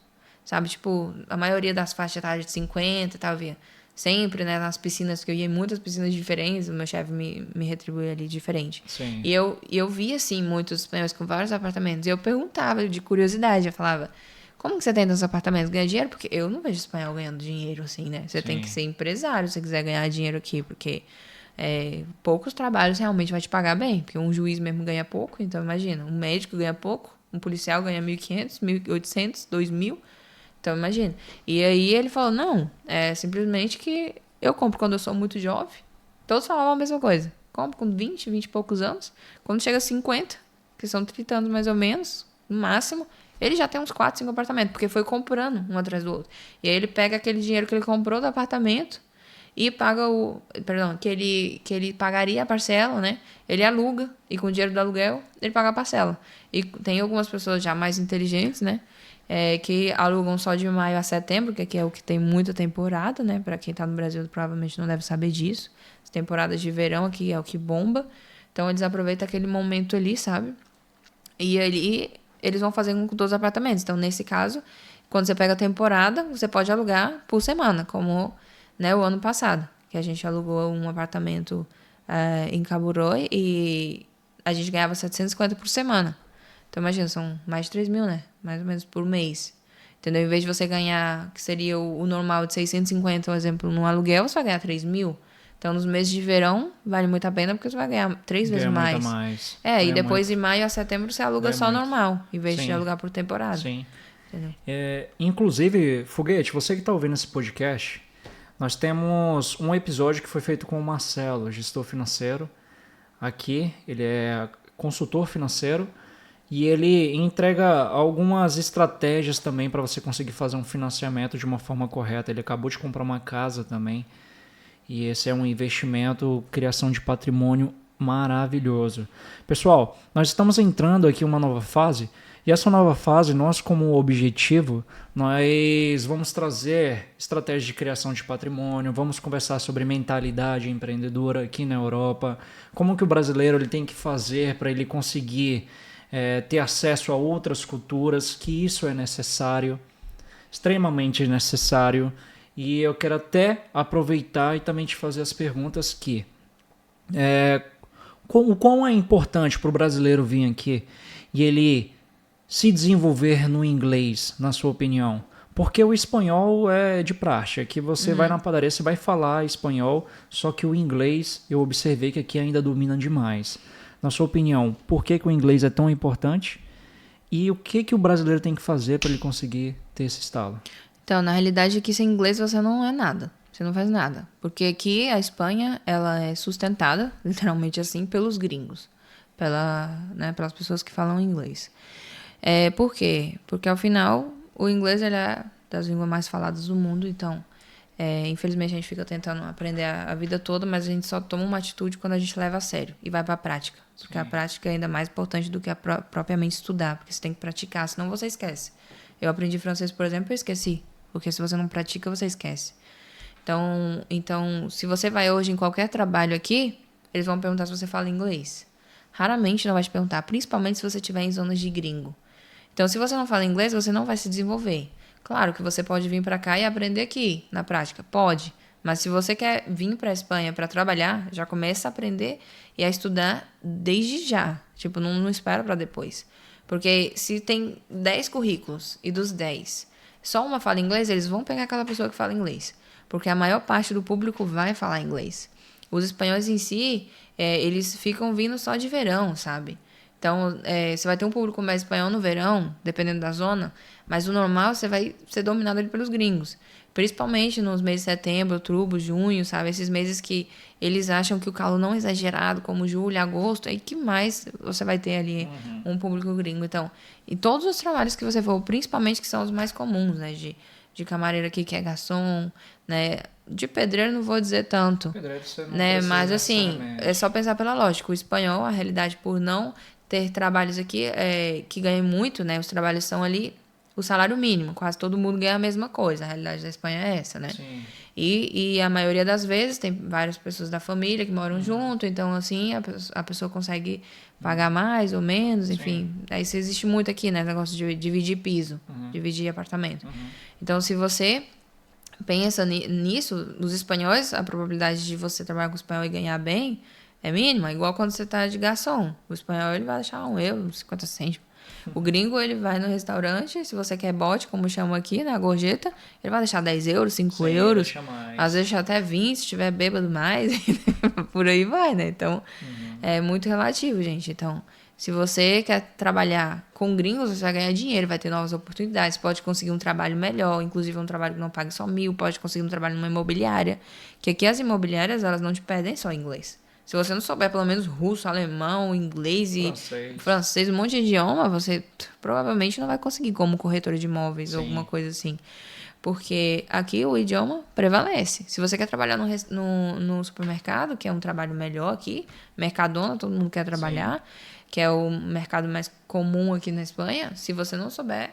sabe? Tipo, a maioria das faixas etárias de 50 e tal, via sempre, né, nas piscinas, que eu ia em muitas piscinas diferentes, o meu chefe me retribuía ali diferente. Sim. E eu via, assim, muitos espanhóis com vários apartamentos. E eu perguntava de curiosidade, eu falava, como que você tem tantos apartamentos? Ganha dinheiro? Porque eu não vejo espanhol ganhando dinheiro, assim, né? Você tem que ser empresário se você quiser ganhar dinheiro aqui, porque poucos trabalhos realmente vai te pagar bem, porque um juiz mesmo ganha pouco, então imagina, um médico ganha pouco, um policial ganha 1.500, 1.800, 2.000, então imagina. E aí ele falou, não, é simplesmente que eu compro quando eu sou muito jovem, todos falavam a mesma coisa, compro com 20 e poucos anos, quando chega a 50, que são 30 anos mais ou menos, no máximo, ele já tem uns 4, 5 apartamentos, porque foi comprando um atrás do outro. E aí ele pega aquele dinheiro que ele comprou do apartamento e paga que ele pagaria a parcela, né? Ele aluga e com o dinheiro do aluguel ele paga a parcela. E tem algumas pessoas já mais inteligentes, né? Que alugam só de maio a setembro, que aqui é o que tem muita temporada, né? Para quem tá no Brasil provavelmente não deve saber disso. As temporadas de verão aqui é o que bomba. Então eles aproveitam aquele momento ali, sabe? E ali eles vão fazendo com todos os apartamentos. Então, nesse caso, quando você pega a temporada, você pode alugar por semana, como, né, o ano passado, que a gente alugou um apartamento em Caburoi e a gente ganhava 750 por semana. Então, imagina, são mais de 3.000, né? Mais ou menos por mês. Entendeu? Em vez de você ganhar, que seria o normal de 650, por exemplo, no aluguel, você vai ganhar 3.000. Então, nos meses de verão, vale muito a pena, porque você vai ganhar 3 vezes mais. Muito mais. E depois de maio a setembro você aluga só normal, em vez de alugar por temporada. Sim. Inclusive, Foguete, você que está ouvindo esse podcast, nós temos um episódio que foi feito com o Marcelo, gestor financeiro. Aqui, ele é consultor financeiro e ele entrega algumas estratégias também para você conseguir fazer um financiamento de uma forma correta. Ele acabou de comprar uma casa também. E esse é um investimento, criação de patrimônio maravilhoso. Pessoal, nós estamos entrando aqui em uma nova fase. E essa nova fase, nós como objetivo, nós vamos trazer estratégias de criação de patrimônio, vamos conversar sobre mentalidade empreendedora aqui na Europa, como que o brasileiro ele tem que fazer para ele conseguir ter acesso a outras culturas, que isso é necessário, extremamente necessário. E eu quero até aproveitar e também te fazer as perguntas que o quão é importante para o brasileiro vir aqui e ele se desenvolver no inglês, na sua opinião? Porque o espanhol é de praxe, que você vai na padaria, você vai falar espanhol, só que o inglês eu observei que aqui ainda domina demais. Na sua opinião, por que o inglês é tão importante e o que o brasileiro tem que fazer para ele conseguir ter esse estalo? Então, na realidade, aqui sem inglês você não é nada. Você não faz nada. Porque aqui a Espanha, ela é sustentada, literalmente assim, pelos gringos. Pelas pessoas que falam inglês. Por quê? Porque, ao final, o inglês ele é das línguas mais faladas do mundo. Então, infelizmente, a gente fica tentando aprender a vida toda, mas a gente só toma uma atitude quando a gente leva a sério e vai para a prática. Porque a prática é ainda mais importante do que propriamente estudar. Porque você tem que praticar, senão você esquece. Eu aprendi francês, por exemplo, e eu esqueci. Porque se você não pratica, você esquece. Então, se você vai hoje em qualquer trabalho aqui, eles vão perguntar se você fala inglês. Raramente não vai te perguntar, principalmente se você estiver em zonas de gringo. Então, se você não fala inglês, você não vai se desenvolver. Claro que você pode vir para cá e aprender aqui, na prática. Pode. Mas se você quer vir para a Espanha para trabalhar, já começa a aprender e a estudar desde já. Tipo, não espera para depois. Porque se tem 10 currículos e dos 10... só uma fala inglês, eles vão pegar aquela pessoa que fala inglês. Porque a maior parte do público vai falar inglês. Os espanhóis em si, eles ficam vindo só de verão, sabe? Então, você vai ter um público mais espanhol no verão, dependendo da zona, mas o normal você vai ser dominado ali pelos gringos. Principalmente nos meses de setembro, outubro, junho, sabe? Esses meses que eles acham que o calor não é exagerado, como julho, agosto, aí que mais você vai ter ali um público gringo. Então, em todos os trabalhos que você for, principalmente que são os mais comuns, né? De camareira aqui, que é garçom, né? De pedreiro não vou dizer tanto, Pedreiro você não né? precisa Mas assim, necessariamente. é só pensar pela lógica. O espanhol, a realidade, por não ter trabalhos aqui que ganhem muito, né? Os trabalhos são ali o salário mínimo. Quase todo mundo ganha a mesma coisa. A realidade da Espanha é essa, né? Sim. E a maioria das vezes tem várias pessoas da família que moram junto, então assim a pessoa consegue pagar mais ou menos, enfim. Aí isso existe muito aqui, né? Negócio de dividir piso, dividir apartamento. Então, se você pensa nisso, nos espanhóis, a probabilidade de você trabalhar com espanhol e ganhar bem é mínima, igual quando você tá de garçom. O espanhol ele vai deixar 1 euro, 50 cêntimos. O gringo, ele vai no restaurante, se você quer bote, como chamam aqui, né, a gorjeta, ele vai deixar 10 euros, 5 Sim, euros, deixa mais. às vezes até 20, se tiver bêbado mais, por aí vai, né? Então, é muito relativo, gente. Então, se você quer trabalhar com gringos, você vai ganhar dinheiro, vai ter novas oportunidades, pode conseguir um trabalho melhor, inclusive um trabalho que não pague só 1.000, pode conseguir um trabalho numa imobiliária, que aqui as imobiliárias, elas não te pedem só inglês. Se você não souber pelo menos russo, alemão, inglês e francês, um monte de idioma, você provavelmente não vai conseguir como corretor de imóveis ou alguma coisa assim. Porque aqui o idioma prevalece. Se você quer trabalhar no supermercado, que é um trabalho melhor aqui, Mercadona, todo mundo quer trabalhar, que é o mercado mais comum aqui na Espanha, se você não souber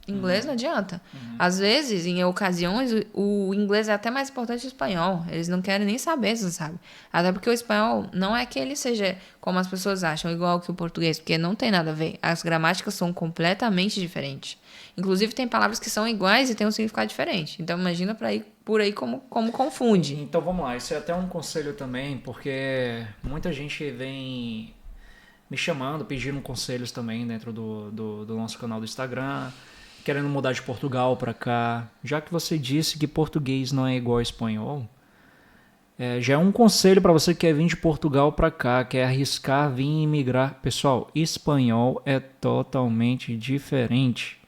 inglês, não adianta. Às vezes, em ocasiões, o inglês é até mais importante que o espanhol. Eles não querem nem saber, você sabe? Até porque o espanhol não é que ele seja, como as pessoas acham, igual que o português, porque não tem nada a ver. As gramáticas são completamente diferentes. Inclusive, tem palavras que são iguais e têm um significado diferente. Então, imagina por aí como confunde. Então, vamos lá. Isso é até um conselho também, porque muita gente vem me chamando, pedindo conselhos também dentro do nosso canal do Instagram, querendo mudar de Portugal para cá. Já que você disse que português não é igual ao espanhol, já é um conselho para você que quer vir de Portugal para cá, quer arriscar vir imigrar. Pessoal, espanhol é totalmente diferente.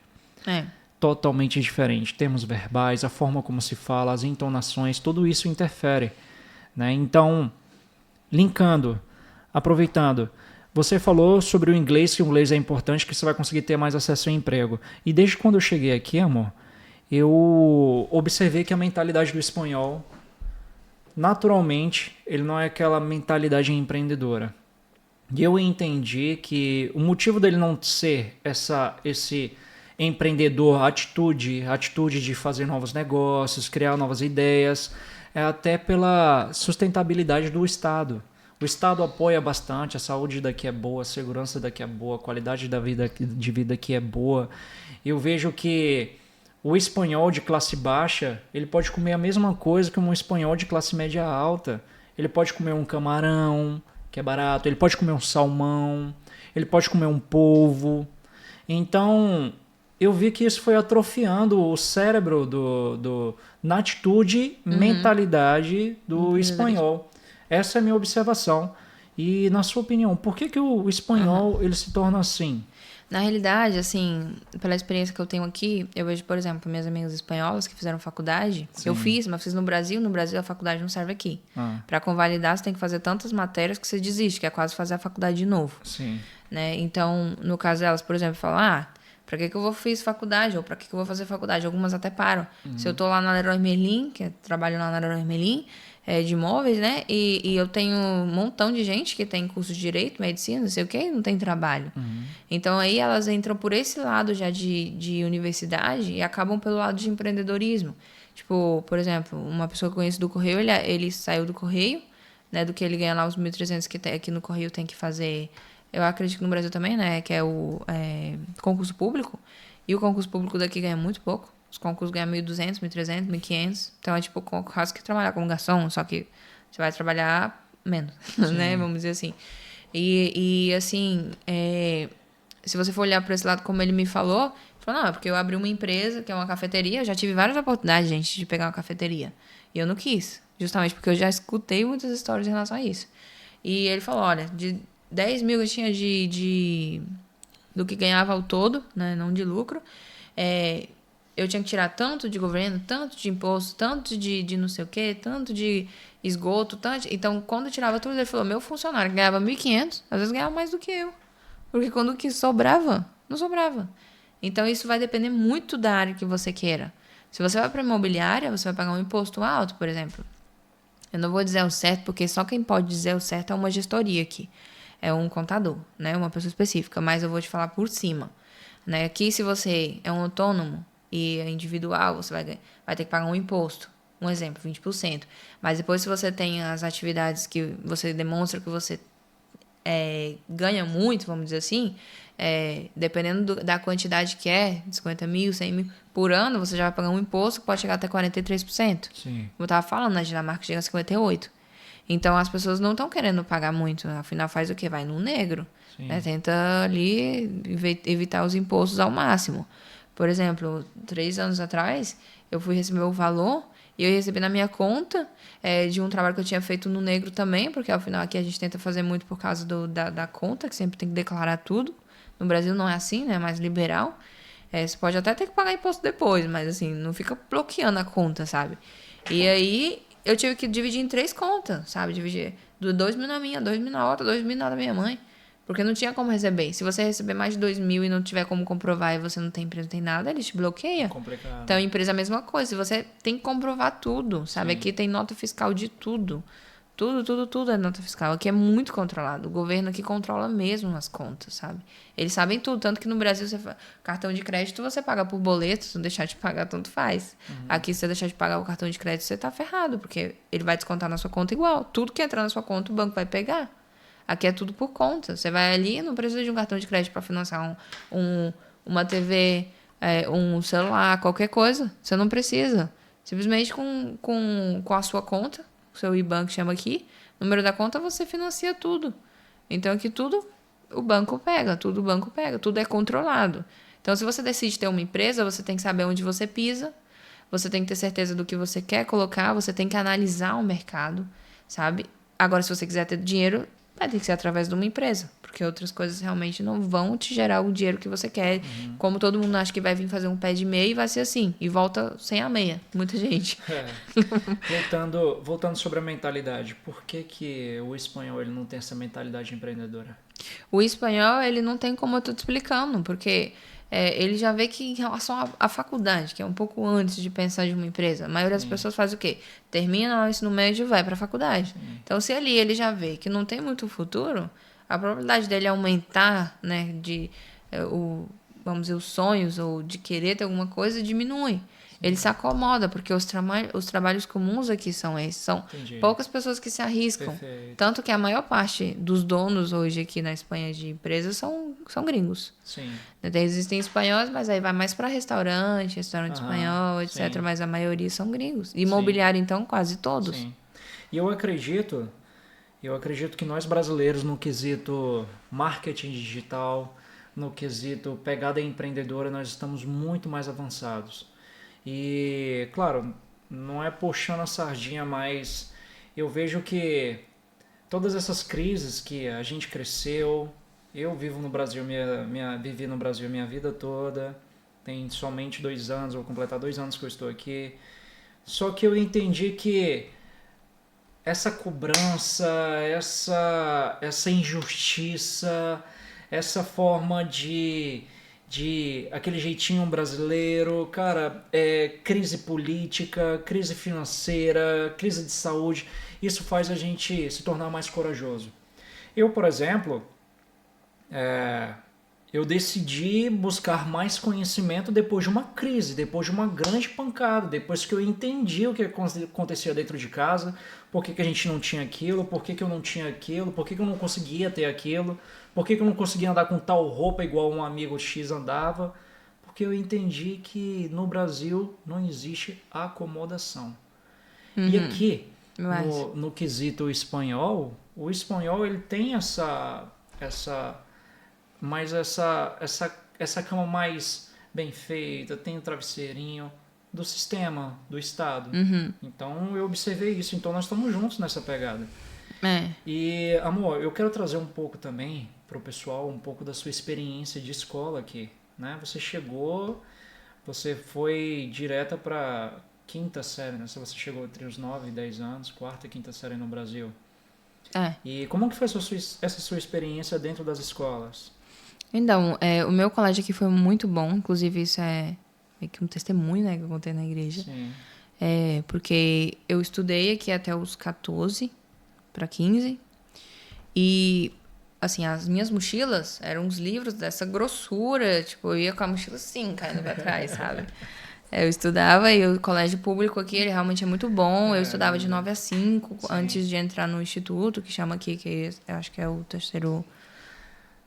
Totalmente diferente. Termos verbais, a forma como se fala, as entonações, tudo isso interfere, né? Então, linkando, aproveitando, você falou sobre o inglês, que o inglês é importante, que você vai conseguir ter mais acesso ao emprego. E desde quando eu cheguei aqui, amor, eu observei que a mentalidade do espanhol, naturalmente, ele não é aquela mentalidade empreendedora. E eu entendi que o motivo dele não ser esse empreendedor, atitude de fazer novos negócios, criar novas ideias, é até pela sustentabilidade do Estado. O Estado apoia bastante, a saúde daqui é boa, a segurança daqui é boa, a qualidade de vida aqui é boa. Eu vejo que o espanhol de classe baixa, ele pode comer a mesma coisa que um espanhol de classe média alta. Ele pode comer um camarão, que é barato, ele pode comer um salmão, ele pode comer um polvo. Então, eu vi que isso foi atrofiando o cérebro na atitude, mentalidade do espanhol. Essa é a minha observação. E, na sua opinião, por que o espanhol ele se torna assim? Na realidade, assim, pela experiência que eu tenho aqui, eu vejo, por exemplo, minhas amigas espanholas que fizeram faculdade. Sim. Eu fiz, mas fiz no Brasil. No Brasil, a faculdade não serve aqui. Para convalidar, você tem que fazer tantas matérias que você desiste, que é quase fazer a faculdade de novo. Sim. Né? Então, no caso delas, por exemplo, falam, pra que eu fiz faculdade? Ou pra que eu vou fazer faculdade? Algumas até param. Se eu tô lá na Leroy Merlin, que eu trabalho lá na Leroy Merlin, de imóveis, né? E eu tenho um montão de gente que tem curso de direito, medicina, não sei o que, e não tem trabalho. Então, aí elas entram por esse lado já de universidade e acabam pelo lado de empreendedorismo. Tipo, por exemplo, uma pessoa que eu conheço do Correio, ele saiu do Correio, né? Do que ele ganha lá os 1.300 que tem, aqui no Correio tem que fazer... Eu acredito que no Brasil também, né? Que é o concurso público. E o concurso público daqui ganha muito pouco. Os concursos ganham 1.200, 1.300, 1.500. Então, é tipo quase que trabalhar como garçom, só que você vai trabalhar menos, né? Vamos dizer assim. E assim, se você for olhar para esse lado, como ele me falou, não, é porque eu abri uma empresa, que é uma cafeteria. Eu já tive várias oportunidades, gente, de pegar uma cafeteria. E eu não quis. Justamente porque eu já escutei muitas histórias em relação a isso. E ele falou, olha, 10 mil que eu tinha do que ganhava ao todo, né? Não de lucro. Eu tinha que tirar tanto de governo, tanto de imposto, tanto de não sei o quê, tanto de esgoto, tanto... Então, quando eu tirava tudo, ele falou, meu funcionário ganhava 1.500, às vezes ganhava mais do que eu. Porque quando que sobrava, não sobrava. Então, isso vai depender muito da área que você queira. Se você vai para imobiliária, você vai pagar um imposto alto, por exemplo. Eu não vou dizer o certo, porque só quem pode dizer o certo é uma gestoria aqui. É um contador, né? Uma pessoa específica, mas eu vou te falar por cima. Né? Aqui, se você é um autônomo e é individual, você vai ter que pagar um imposto. Um exemplo, 20%. Mas depois, se você tem as atividades que você demonstra que você ganha muito, vamos dizer assim, dependendo da quantidade que 50 mil, 100 mil por ano, você já vai pagar um imposto que pode chegar até 43%. Sim. Como eu estava falando, na Dinamarca chega a 58%. Então, as pessoas não estão querendo pagar muito. Afinal, faz o quê? Vai no negro. Né? Tenta ali evitar os impostos ao máximo. Por exemplo, 3 anos atrás, eu fui receber o valor e eu recebi na minha conta de um trabalho que eu tinha feito no negro também, porque ao final aqui a gente tenta fazer muito por causa da conta, que sempre tem que declarar tudo. No Brasil não é assim, né? É mais liberal. Você pode até ter que pagar imposto depois, mas assim, não fica bloqueando a conta, sabe? E aí eu tive que dividir em 3 contas, sabe? Dividir 2 mil na minha, 2 mil na outra, 2 mil na da minha mãe. Porque não tinha como receber. Se você receber mais de 2 mil e não tiver como comprovar e você não tem empresa, não tem nada, ele te bloqueia. Complicado. Então, a empresa é a mesma coisa. Você tem que comprovar tudo, sabe? Sim. Aqui tem nota fiscal de tudo. Tudo é nota fiscal. Aqui é muito controlado. O governo aqui controla mesmo as contas, sabe? Eles sabem tudo. Tanto que no Brasil, cartão de crédito você paga por boleto. Se não deixar de pagar, tanto faz. Aqui, se você deixar de pagar o cartão de crédito, você tá ferrado. Porque ele vai descontar na sua conta igual. Tudo que entrar na sua conta, o banco vai pegar. Aqui é tudo por conta. Você vai ali, não precisa de um cartão de crédito para financiar uma TV, um celular, qualquer coisa. Você não precisa. Simplesmente com a sua conta, o seu IBAN que chama aqui, número da conta, você financia tudo. Então aqui tudo o banco pega, tudo é controlado. Então se você decide ter uma empresa, você tem que saber onde você pisa, você tem que ter certeza do que você quer colocar, você tem que analisar o mercado, sabe? Agora, se você quiser ter dinheiro, vai ter que ser através de uma empresa, porque outras coisas realmente não vão te gerar o dinheiro que você quer. Como todo mundo acha que vai vir fazer um pé de meia e vai ser assim, e volta sem a meia, muita gente. Voltando sobre a mentalidade, por que o espanhol ele não tem essa mentalidade empreendedora? O espanhol, ele não tem como eu tô te explicando, porque ele já vê que em relação à faculdade, que é um pouco antes de pensar de uma empresa, a maioria das pessoas faz o quê? Termina o ensino médio e vai para a faculdade. Então, se ali ele já vê que não tem muito futuro, a probabilidade dele aumentar, né, vamos dizer, os sonhos ou de querer ter alguma coisa diminui. Ele se acomoda, porque os trabalhos comuns aqui são esses. São poucas pessoas que se arriscam. Perfeito. Tanto que a maior parte dos donos hoje aqui na Espanha de empresas são gringos. Sim. Existem espanhóis, mas aí vai mais para restaurante espanhol, etc. Sim. Mas a maioria são gringos. Imobiliário, então, quase todos. Sim. E eu acredito que nós brasileiros, no quesito marketing digital, no quesito pegada empreendedora, nós estamos muito mais avançados. E, claro, não é puxando a sardinha, mas eu vejo que todas essas crises que a gente cresceu, eu vivo no Brasil, vivi no Brasil minha vida toda, tem somente 2 anos, vou completar 2 anos que eu estou aqui, só que eu entendi que essa cobrança, essa injustiça, essa forma de aquele jeitinho brasileiro, cara, crise política, crise financeira, crise de saúde, isso faz a gente se tornar mais corajoso. Eu, por exemplo, eu decidi buscar mais conhecimento depois de uma crise, depois de uma grande pancada, depois que eu entendi o que acontecia dentro de casa, por que a gente não tinha aquilo, por que eu não tinha aquilo, por que eu não conseguia ter aquilo, por que eu não conseguia andar com tal roupa igual um amigo X andava, porque eu entendi que no Brasil não existe acomodação. E aqui, no quesito espanhol, o espanhol ele tem essa cama mais bem feita, tem o travesseirinho do sistema, do Estado. Então eu observei isso, então nós estamos juntos nessa pegada. E, amor, eu quero trazer um pouco também pro pessoal, um pouco da sua experiência de escola aqui, né? Você chegou, você foi direta pra quinta série, né? Você chegou entre os 9 e 10 anos, quarta e quinta série no Brasil. E como que foi essa sua experiência dentro das escolas? Então, o meu colégio aqui foi muito bom. Inclusive, isso é meio que um testemunho, né, que eu contei na igreja. Sim. Porque eu estudei aqui até os 14 para 15. E, assim, as minhas mochilas eram uns livros dessa grossura. Tipo, eu ia com a mochila assim, caindo pra trás, sabe? Eu estudava e o colégio público aqui, ele realmente é muito bom. Eu estudava de 9 a 5 antes de entrar no instituto, que chama aqui, que eu acho que é o terceiro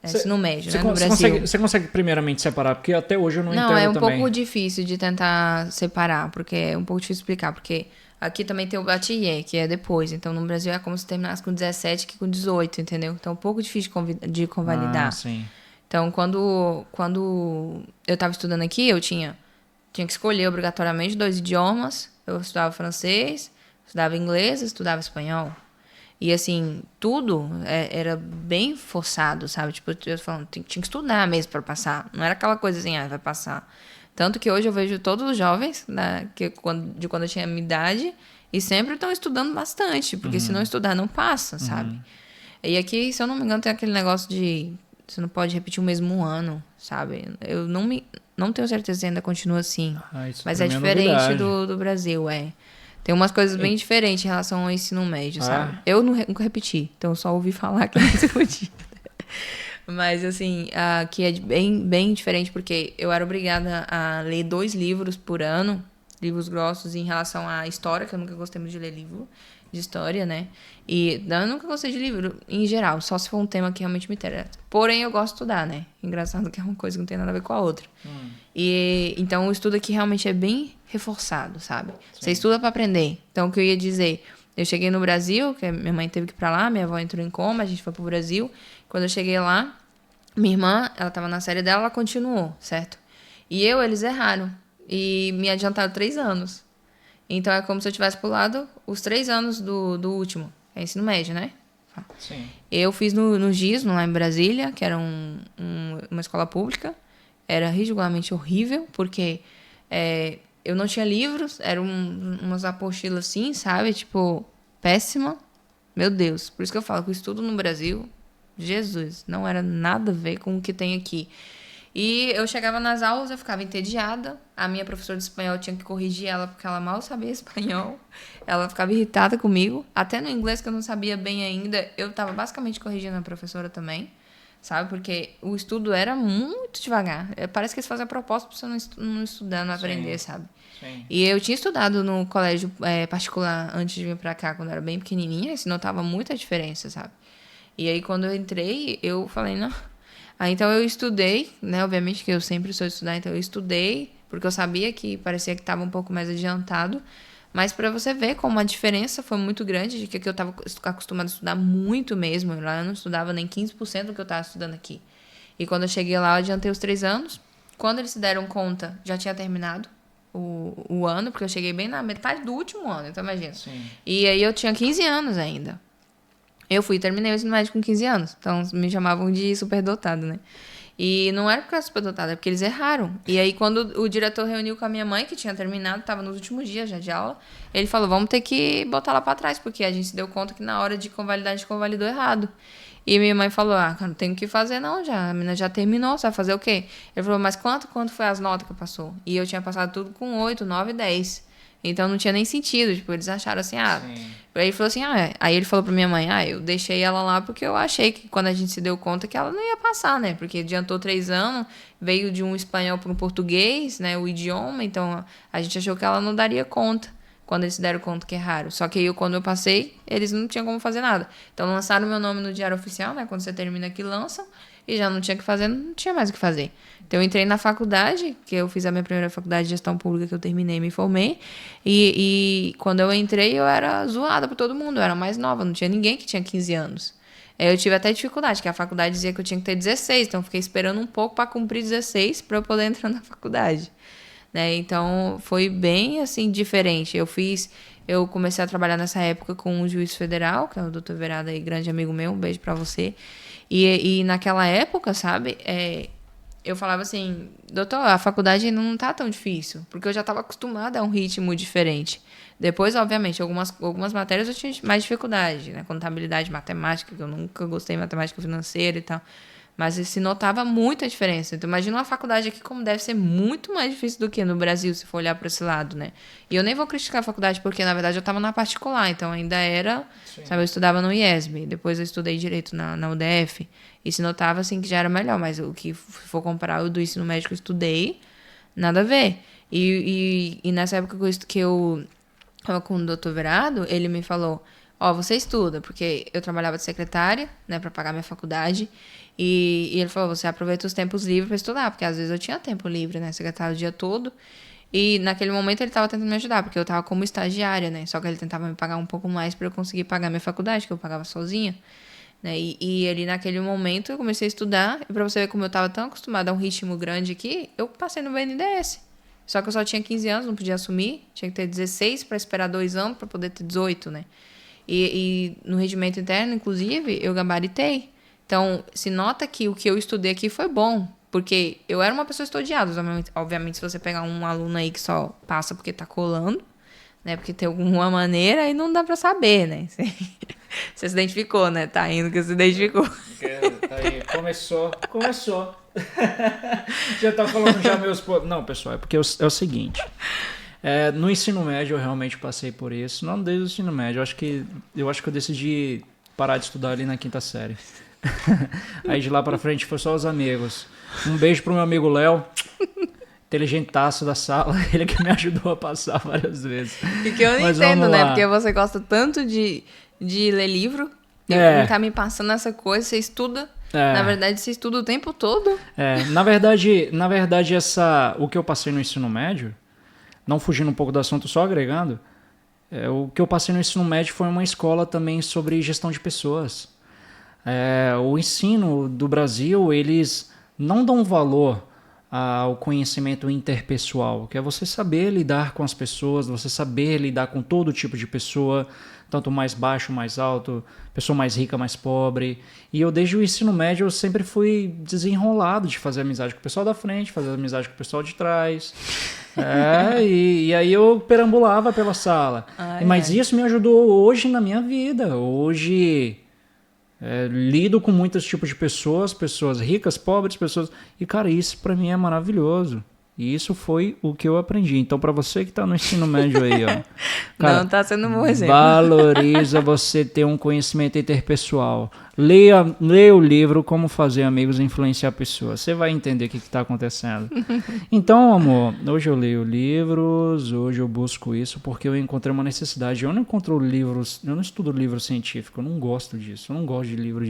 ensino médio, né, no Brasil. Você consegue primeiramente separar? Porque até hoje eu não entendo Não, é um também. pouco difícil de tentar separar, porque é um pouco difícil explicar, porque aqui também tem o bachiller, que é depois. Então, no Brasil é como se terminasse com 17 que com 18, entendeu? Então, é um pouco difícil de convalidar. Sim. Então, quando eu estava estudando aqui, eu tinha que escolher obrigatoriamente 2 idiomas. Eu estudava francês, estudava inglês, estudava espanhol. E, assim, tudo era bem forçado, sabe? Tipo, eu falando, tinha que estudar mesmo para passar. Não era aquela coisa assim, vai passar. Tanto que hoje eu vejo todos os jovens, né, de quando eu tinha a minha idade, e sempre estão estudando bastante, porque se não estudar, não passa, sabe? E aqui, se eu não me engano, tem aquele negócio de você não pode repetir o mesmo ano, sabe? Eu não tenho certeza se ainda continua assim. Mas é diferente do Brasil, Tem umas coisas bem diferentes em relação ao ensino médio, sabe? Eu nunca repeti, então eu só ouvi falar que não se podia. Mas, assim, aqui é bem, bem diferente, porque eu era obrigada a ler 2 livros por ano, livros grossos, em relação à história, que eu nunca gostei muito de ler livro de história, né? E eu nunca gostei de livro, em geral, só se for um tema que realmente me interessa. Porém, eu gosto de estudar, né? Engraçado que é uma coisa que não tem nada a ver com a outra. E então, o estudo aqui realmente é bem reforçado, sabe? Sim. Você estuda para aprender. Então, o que eu ia dizer... Eu cheguei no Brasil, que minha mãe teve que ir pra lá, minha avó entrou em coma, a gente foi pro Brasil. Quando eu cheguei lá, minha irmã, ela tava na série dela, ela continuou, certo? E eles erraram. E me adiantaram 3 anos. Então, é como se eu tivesse pulado os 3 anos do último. É ensino médio, né? Sim. Eu fiz no GIS, lá em Brasília, que era uma escola pública. Era ridiculamente horrível, porque eu não tinha livros, eram umas apostilas assim, sabe? Tipo, péssima. Meu Deus. Por isso que eu falo que o estudo no Brasil, Jesus, não era nada a ver com o que tem aqui. E eu chegava nas aulas, eu ficava entediada. A minha professora de espanhol tinha que corrigir ela, porque ela mal sabia espanhol. Ela ficava irritada comigo. Até no inglês, que eu não sabia bem ainda, eu estava basicamente corrigindo a professora também. Sabe? Porque o estudo era muito devagar. Parece que eles fazem a propósito para você não estudar, não aprender, sabe? Sim. E eu tinha estudado no colégio particular antes de vir para cá, quando eu era bem pequenininha, e se notava muita diferença, sabe? E aí, quando eu entrei, eu falei, não... então, eu estudei, né? Obviamente que eu sempre sou estudar, então eu estudei, porque eu sabia que parecia que estava um pouco mais adiantado. Mas para você ver como a diferença foi muito grande, de que eu estava acostumada a estudar muito mesmo. Lá eu não estudava nem 15% do que eu estava estudando aqui. E quando eu cheguei lá, eu adiantei os 3 anos. Quando eles se deram conta, já tinha terminado o ano, porque eu cheguei bem na metade do último ano, então imagina. Sim. E aí eu tinha 15 anos ainda. Eu terminei o ensino médio com 15 anos. Então, me chamavam de superdotado, né? E não era porque eu era superdotado, é porque eles erraram. E aí, quando o diretor reuniu com a minha mãe, que tinha terminado, estava nos últimos dias já de aula, ele falou, vamos ter que botar lá para trás, porque a gente se deu conta que na hora de convalidar, a gente convalidou errado. E minha mãe falou, não tem o que fazer não, já. A menina já terminou, você vai fazer o quê? Ele falou, mas quanto foi as notas que passou? E eu tinha passado tudo com 8, 9, 10. Então, não tinha nem sentido. Tipo, eles acharam assim, Sim. Aí ele falou assim, Aí ele falou pra minha mãe, eu deixei ela lá porque eu achei que quando a gente se deu conta que ela não ia passar, né? Porque adiantou 3 anos, veio de um espanhol para um português, né? O idioma, então a gente achou que ela não daria conta. Quando eles se deram conta que erraram. Só que quando eu passei, eles não tinham como fazer nada. Então, lançaram meu nome no Diário Oficial, né? Quando você termina aqui, lançam. E já não tinha que fazer, não tinha mais o que fazer. Então, eu entrei na faculdade, que eu fiz a minha primeira faculdade de gestão pública, que eu terminei e me formei. E quando eu entrei, eu era zoada por todo mundo. Eu era mais nova, não tinha ninguém que tinha 15 anos. Eu tive até dificuldade, que a faculdade dizia que eu tinha que ter 16. Então, eu fiquei esperando um pouco para cumprir 16 para eu poder entrar na faculdade. né? Então, foi bem, assim, diferente. Eu comecei a trabalhar nessa época com um juiz federal, que é o doutor Verada aí, grande amigo meu, um beijo pra você. E naquela época, sabe, eu falava assim, doutor, a faculdade não tá tão difícil, porque eu já estava acostumada a um ritmo diferente. Depois, obviamente, algumas matérias eu tinha mais dificuldade, né? Contabilidade, matemática, que eu nunca gostei de matemática financeira e tal. Mas se notava muita diferença. Então, imagina uma faculdade aqui como deve ser muito mais difícil do que no Brasil, se for olhar para esse lado, né? E eu nem vou criticar a faculdade, porque, na verdade, eu estava na particular. Então, ainda era... Sim. Sabe, eu estudava no IESB. Depois, eu estudei Direito na UDF. E se notava, assim, que já era melhor. Mas o que for comparar, o do ensino médio que eu estudei, nada a ver. E nessa época que eu estava com o doutor Verado, ele me falou... você estuda, porque eu trabalhava de secretária, né, para pagar minha faculdade, e ele falou, você aproveita os tempos livres para estudar, porque às vezes eu tinha tempo livre, né, secretária o dia todo, e naquele momento ele estava tentando me ajudar, porque eu estava como estagiária, né, só que ele tentava me pagar um pouco mais para eu conseguir pagar minha faculdade, que eu pagava sozinha, né, e ele naquele momento eu comecei a estudar, e para você ver como eu estava tão acostumada a um ritmo grande aqui, eu passei no BNDES. Só que eu só tinha 15 anos, não podia assumir, tinha que ter 16 para esperar 2 anos para poder ter 18, né. E no regimento interno, inclusive, eu gabaritei. Então, se nota que o que eu estudei aqui foi bom, porque eu era uma pessoa estudiosa. Obviamente, se você pegar um aluno aí que só passa porque tá colando, né? Porque tem alguma maneira, aí não dá pra saber, né? Você se identificou, né? Tá indo que se identificou. Tá aí, começou. Já tá falando já meus... Não, pessoal, é porque é o seguinte... no ensino médio eu realmente passei por isso. Não desde o ensino médio. Eu acho que eu decidi parar de estudar ali na 5ª série. Aí de lá pra frente foi só os amigos. Um beijo pro meu amigo Léo, inteligentaço da sala. Ele que me ajudou a passar várias vezes. E que eu não entendo, né? Porque você gosta tanto de ler livro. E tá me passando essa coisa, você estuda. Na verdade, você estuda o tempo todo. Na verdade o que eu passei no ensino médio, não fugindo um pouco do assunto, só agregando, o que eu passei no ensino médio foi uma escola também sobre gestão de pessoas. O ensino do Brasil, eles não dão valor ao conhecimento interpessoal, que é você saber lidar com as pessoas, você saber lidar com todo tipo de pessoa, tanto mais baixo, mais alto, pessoa mais rica, mais pobre. E eu, desde o ensino médio, eu sempre fui desenrolado de fazer amizade com o pessoal da frente, fazer amizade com o pessoal de trás. E aí eu perambulava pela sala. Mas isso me ajudou hoje na minha vida. Hoje lido com muitos tipos de pessoas ricas, pobres, pessoas... E, cara, isso pra mim é maravilhoso. E isso foi o que eu aprendi. Então, pra você que tá no ensino médio aí, ó... Cara, não tá sendo um bom exemplo. Valoriza você ter um conhecimento interpessoal. Leia o livro Como Fazer Amigos e Influenciar Pessoas. Você vai entender o que tá acontecendo. Então, amor, hoje eu leio livros, hoje eu busco isso porque eu encontrei uma necessidade. Eu não encontro livros, eu não estudo livro científico, eu não gosto disso. Eu não gosto de livro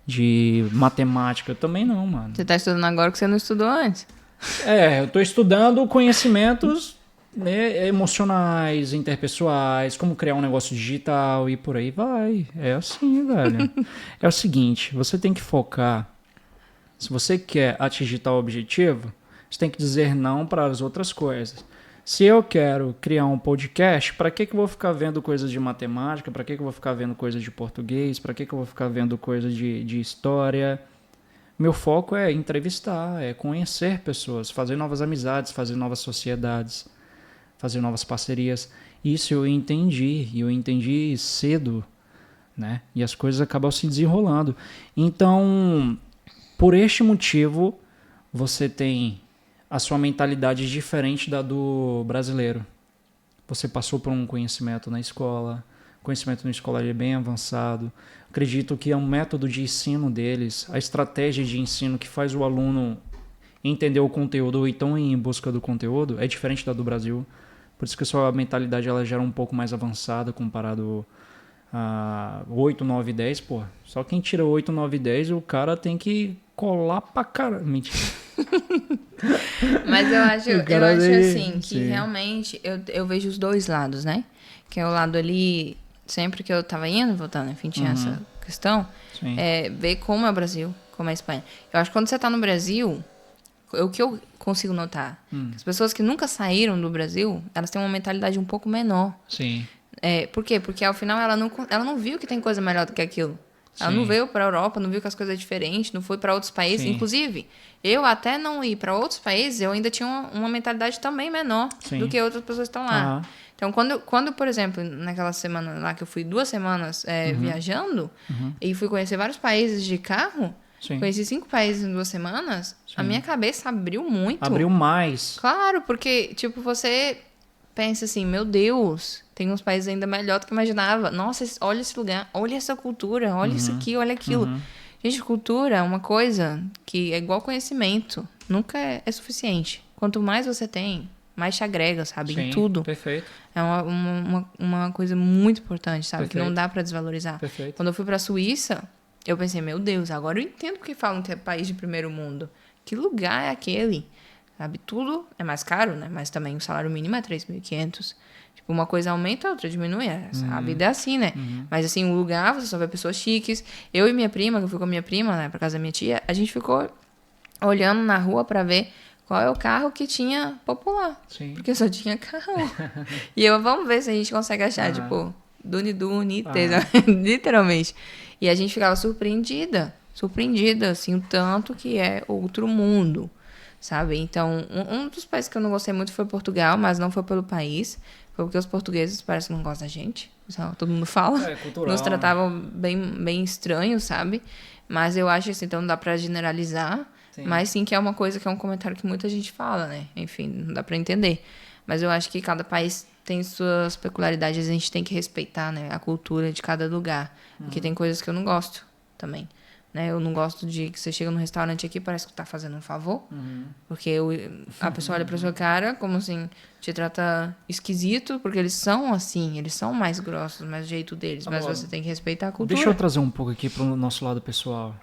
de matemática. Eu também não, mano. Você tá estudando agora que você não estudou antes. Eu tô estudando conhecimentos... emocionais, interpessoais, como criar um negócio digital e por aí vai. É assim, velho. É o seguinte, você tem que focar. Se você quer atingir tal objetivo, você tem que dizer não para as outras coisas. Se eu quero criar um podcast, para que eu vou ficar vendo coisas de matemática? Para que eu vou ficar vendo coisas de português? Para que eu vou ficar vendo coisas de história? Meu foco é entrevistar, é conhecer pessoas, fazer novas amizades, fazer novas sociedades, fazer novas parcerias. Isso eu entendi cedo, né? E as coisas acabam se desenrolando. Então, por este motivo, você tem a sua mentalidade diferente da do brasileiro. Você passou por um conhecimento na escola, o conhecimento na escola é bem avançado. Acredito que é um método de ensino deles, a estratégia de ensino que faz o aluno entender o conteúdo ou então ir em busca do conteúdo é diferente da do Brasil. Por isso que a sua mentalidade ela já era um pouco mais avançada comparado a 8, 9, 10. Pô, só quem tira 8, 9, 10, o cara tem que colar pra caramba. Mentira. Mas eu acho assim, que sim, realmente eu vejo os dois lados, né? Que é o lado ali, sempre que eu tava indo, voltando, enfim, tinha essa questão, ver como é o Brasil, como é a Espanha. Eu acho que quando você tá no Brasil, o que eu consigo notar? As pessoas que nunca saíram do Brasil, elas têm uma mentalidade um pouco menor. Sim. Por quê? Porque ao final ela não viu que tem coisa melhor do que aquilo. Ela não veio para a Europa, não viu que as coisas são diferentes, não foi para outros países. Sim. Inclusive, eu até não ir para outros países, eu ainda tinha uma mentalidade também menor do que outras pessoas que estão lá. Então, quando, por exemplo, naquela semana lá que eu fui 2 semanas viajando e fui conhecer vários países de carro, conheci 5 países em 2 semanas, a minha cabeça abriu muito. Abriu mais. Claro, porque, tipo, você pensa assim, meu Deus, tem uns países ainda melhor do que eu imaginava. Nossa, olha esse lugar, olha essa cultura, olha isso aqui, olha aquilo. Gente, cultura é uma coisa que é igual conhecimento. Nunca é suficiente. Quanto mais você tem, mais te agrega, sabe? Em tudo. Perfeito. É uma coisa muito importante, sabe? Perfeito. Que não dá pra desvalorizar. Perfeito. Quando eu fui pra Suíça, eu pensei, meu Deus, agora eu entendo porque falam que é país de primeiro mundo. Que lugar é aquele? Sabe? Tudo é mais caro, né? Mas também o salário mínimo é 3.500. Tipo, uma coisa aumenta, a outra diminui. A vida é assim, né? Mas, assim, o lugar, você só vê pessoas chiques. Eu e minha prima, que eu fui com a minha prima, né? Pra casa da minha tia, a gente ficou olhando na rua pra ver qual é o carro que tinha popular. Sim. Porque só tinha carro. E vamos ver se a gente consegue achar, tipo, Dune, literalmente. E a gente ficava surpreendida, assim, o tanto que é outro mundo, sabe? Então, um dos países que eu não gostei muito foi Portugal, mas não foi pelo país, foi porque os portugueses parece que não gostam da gente, todo mundo fala. Cultural, nos tratavam bem estranho, sabe? Mas eu acho assim, então não dá pra generalizar, mas sim que é uma coisa que é um comentário que muita gente fala, né? Enfim, não dá pra entender. Mas eu acho que cada país tem suas peculiaridades, a gente tem que respeitar, né, a cultura de cada lugar. Porque tem coisas que eu não gosto também. Né? Eu não gosto de que você chega num restaurante aqui e parece que tá fazendo um favor. Porque a pessoa olha pra sua cara como assim, te trata esquisito, porque eles são assim, eles são mais grossos, mais do jeito deles. Mas você tem que respeitar a cultura. Deixa eu trazer um pouco aqui pro nosso lado pessoal.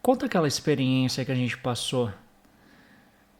Conta aquela experiência que a gente passou.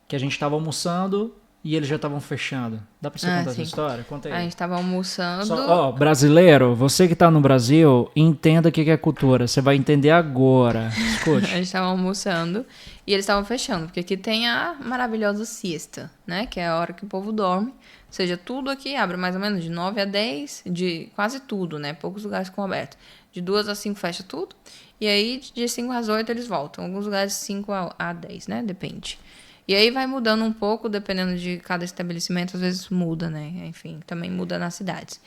Que a gente tava almoçando e eles já estavam fechando. Dá pra você contar essa história? Conta aí. A gente tava almoçando... Brasileiro, você que tá no Brasil, entenda o que é cultura. Você vai entender agora. Escute. A gente tava almoçando e eles estavam fechando. Porque aqui tem a maravilhosa siesta, né? Que é a hora que o povo dorme. Ou seja, tudo aqui abre mais ou menos de 9 a 10, de quase tudo, né? Poucos lugares ficam abertos. De 2 a 5 fecha tudo. E aí, de 5 às 8 eles voltam. Alguns lugares de 5 a 10, né? Depende. E aí vai mudando um pouco, dependendo de cada estabelecimento, às vezes muda, né? Enfim, também muda nas cidades.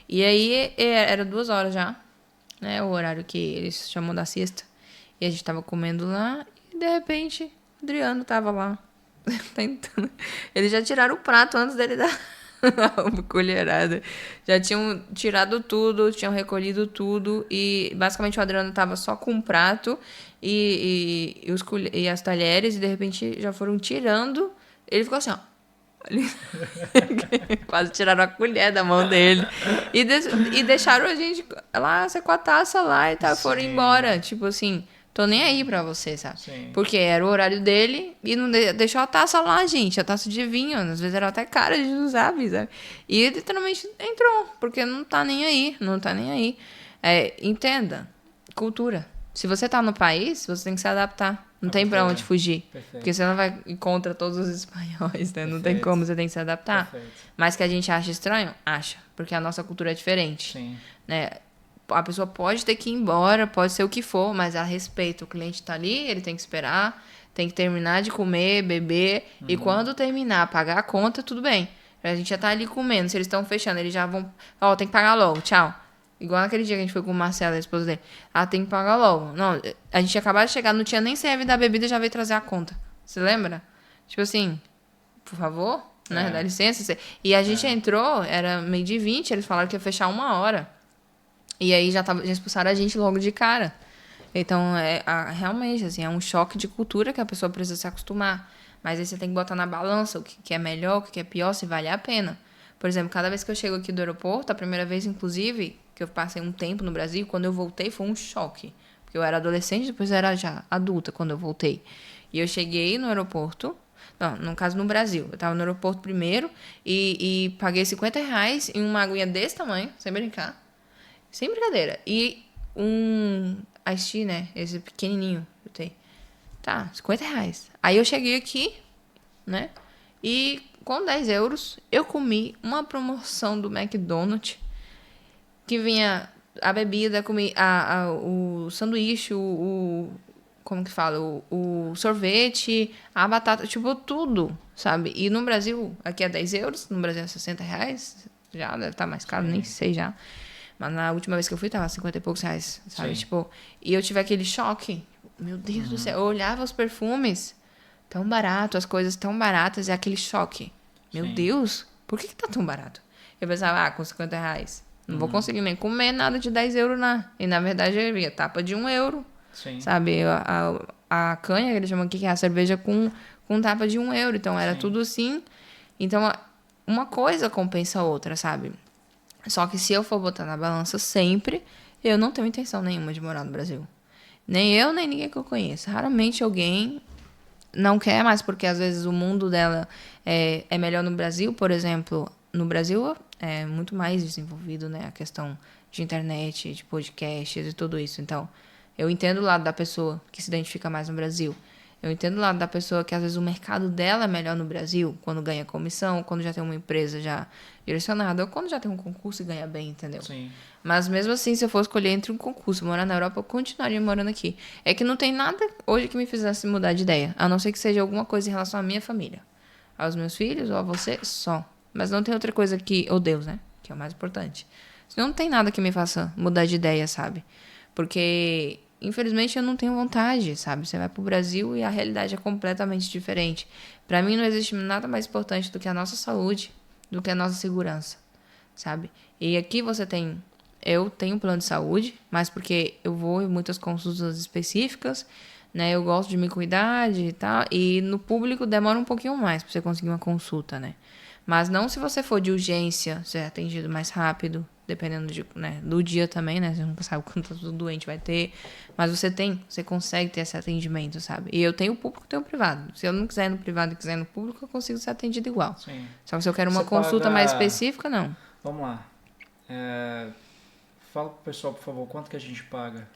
E aí era 2 horas já, né? O horário que eles chamam da siesta. E a gente tava comendo lá e, de repente, o Adriano tava lá. Tentando. Eles já tiraram o prato antes dele dar uma colherada. Já tinham tirado tudo, tinham recolhido tudo. E basicamente o Adriano tava só com um prato e as talheres. E de repente já foram tirando. Ele ficou assim, ó. Quase tiraram a colher da mão dele. E deixaram a gente lá com a taça lá e tal. Foram embora. Tipo assim, tô nem aí pra você, sabe? Sim. Porque era o horário dele e não deixou a taça lá, gente. A taça de vinho. Às vezes era até cara, a gente não sabe, sabe? E ele literalmente entrou. Porque não tá nem aí. Não tá nem aí. Entenda. Cultura. Se você tá no país, você tem que se adaptar. Não tem pra onde fugir. Perfeito. Porque você não vai contra todos os espanhóis, né? Não tem como, você tem que se adaptar. Perfeito. Mas que a gente acha estranho? Acha. Porque a nossa cultura é diferente. Sim. Né? A pessoa pode ter que ir embora, pode ser o que for, mas a respeito. O cliente tá ali, ele tem que esperar, tem que terminar de comer, beber. E quando terminar, pagar a conta, tudo bem. A gente já tá ali comendo. Se eles estão fechando, eles já vão... tem que pagar logo, tchau. Igual naquele dia que a gente foi com o Marcelo, a esposa dele. Tem que pagar logo. Não, a gente acabou de chegar, não tinha nem serve da bebida, já veio trazer a conta. Você lembra? Tipo assim, por favor, né? Dá licença. E a gente entrou, era 12:20, eles falaram que ia fechar 1 hora. E aí já expulsaram a gente logo de cara. Então, realmente, assim, é um choque de cultura que a pessoa precisa se acostumar. Mas aí você tem que botar na balança o que é melhor, o que é pior, se vale a pena. Por exemplo, cada vez que eu chego aqui do aeroporto, a primeira vez, inclusive, que eu passei um tempo no Brasil, quando eu voltei foi um choque. Porque eu era adolescente, depois eu era já adulta quando eu voltei. E eu cheguei no aeroporto, não, no caso no Brasil, eu tava no aeroporto primeiro e paguei R$50 em uma aguinha desse tamanho, sem brincar. Sem brincadeira. E um Ice Tea, né? Esse pequenininho, eu tenho. Tá, R$50. Aí eu cheguei aqui, né? E com 10 euros eu comi uma promoção do McDonald's que vinha a bebida, comi o sanduíche, como que fala? O sorvete, a batata, tipo, tudo, sabe? E no Brasil, aqui é 10 euros, no Brasil é R$60, já deve estar mais caro, nem sei já. Mas na última vez que eu fui, tava 50 e poucos reais, sabe? Sim. Tipo, e eu tive aquele choque. Meu Deus do céu, eu olhava os perfumes tão barato, as coisas tão baratas, e aquele choque. Meu Deus, por que tá tão barato? Eu pensava, com R$50, não vou conseguir nem comer nada de 10 euros lá. E na verdade eu ia tapa de 1 euro. Sim. Sabe? A canha, que eles chamam aqui, que é a cerveja com tapa de 1 euro. Então era tudo assim. Então uma coisa compensa a outra, sabe? Só que se eu for botar na balança sempre, eu não tenho intenção nenhuma de morar no Brasil. Nem eu, nem ninguém que eu conheço. Raramente alguém não quer mais, porque às vezes o mundo dela é melhor no Brasil. Por exemplo, no Brasil é muito mais desenvolvido, né? A questão de internet, de podcasts e tudo isso. Então, eu entendo o lado da pessoa que se identifica mais no Brasil. Eu entendo o lado da pessoa que às vezes o mercado dela é melhor no Brasil, quando ganha comissão, quando já tem uma empresa já direcionada, ou quando já tem um concurso e ganha bem, entendeu? Sim. Mas mesmo assim, se eu for escolher entre um concurso e morar na Europa, eu continuaria morando aqui. É que não tem nada hoje que me fizesse mudar de ideia, a não ser que seja alguma coisa em relação à minha família. Aos meus filhos ou a você, só. Mas não tem outra coisa que... Ou Deus, né? Que é o mais importante. Não tem nada que me faça mudar de ideia, sabe? Porque... Infelizmente, eu não tenho vontade, sabe? Você vai pro Brasil e a realidade é completamente diferente. Pra mim, não existe nada mais importante do que a nossa saúde, do que a nossa segurança, sabe? E aqui você tem... Eu tenho um plano de saúde, mas porque eu vou em muitas consultas específicas, né? Eu gosto de me cuidar e tal. E no público demora um pouquinho mais pra você conseguir uma consulta, né? Mas não se você for de urgência, você é atendido mais rápido, dependendo do dia também, né? Você nunca sabe quanto doente vai ter. Mas você consegue ter esse atendimento, sabe? E eu tenho o público, tenho o privado. Se eu não quiser ir no privado e quiser ir no público, eu consigo ser atendido igual. Sim. Só que se eu quero uma Você consulta paga... mais específica, não. Vamos lá. Fala pro pessoal, por favor, quanto que a gente paga?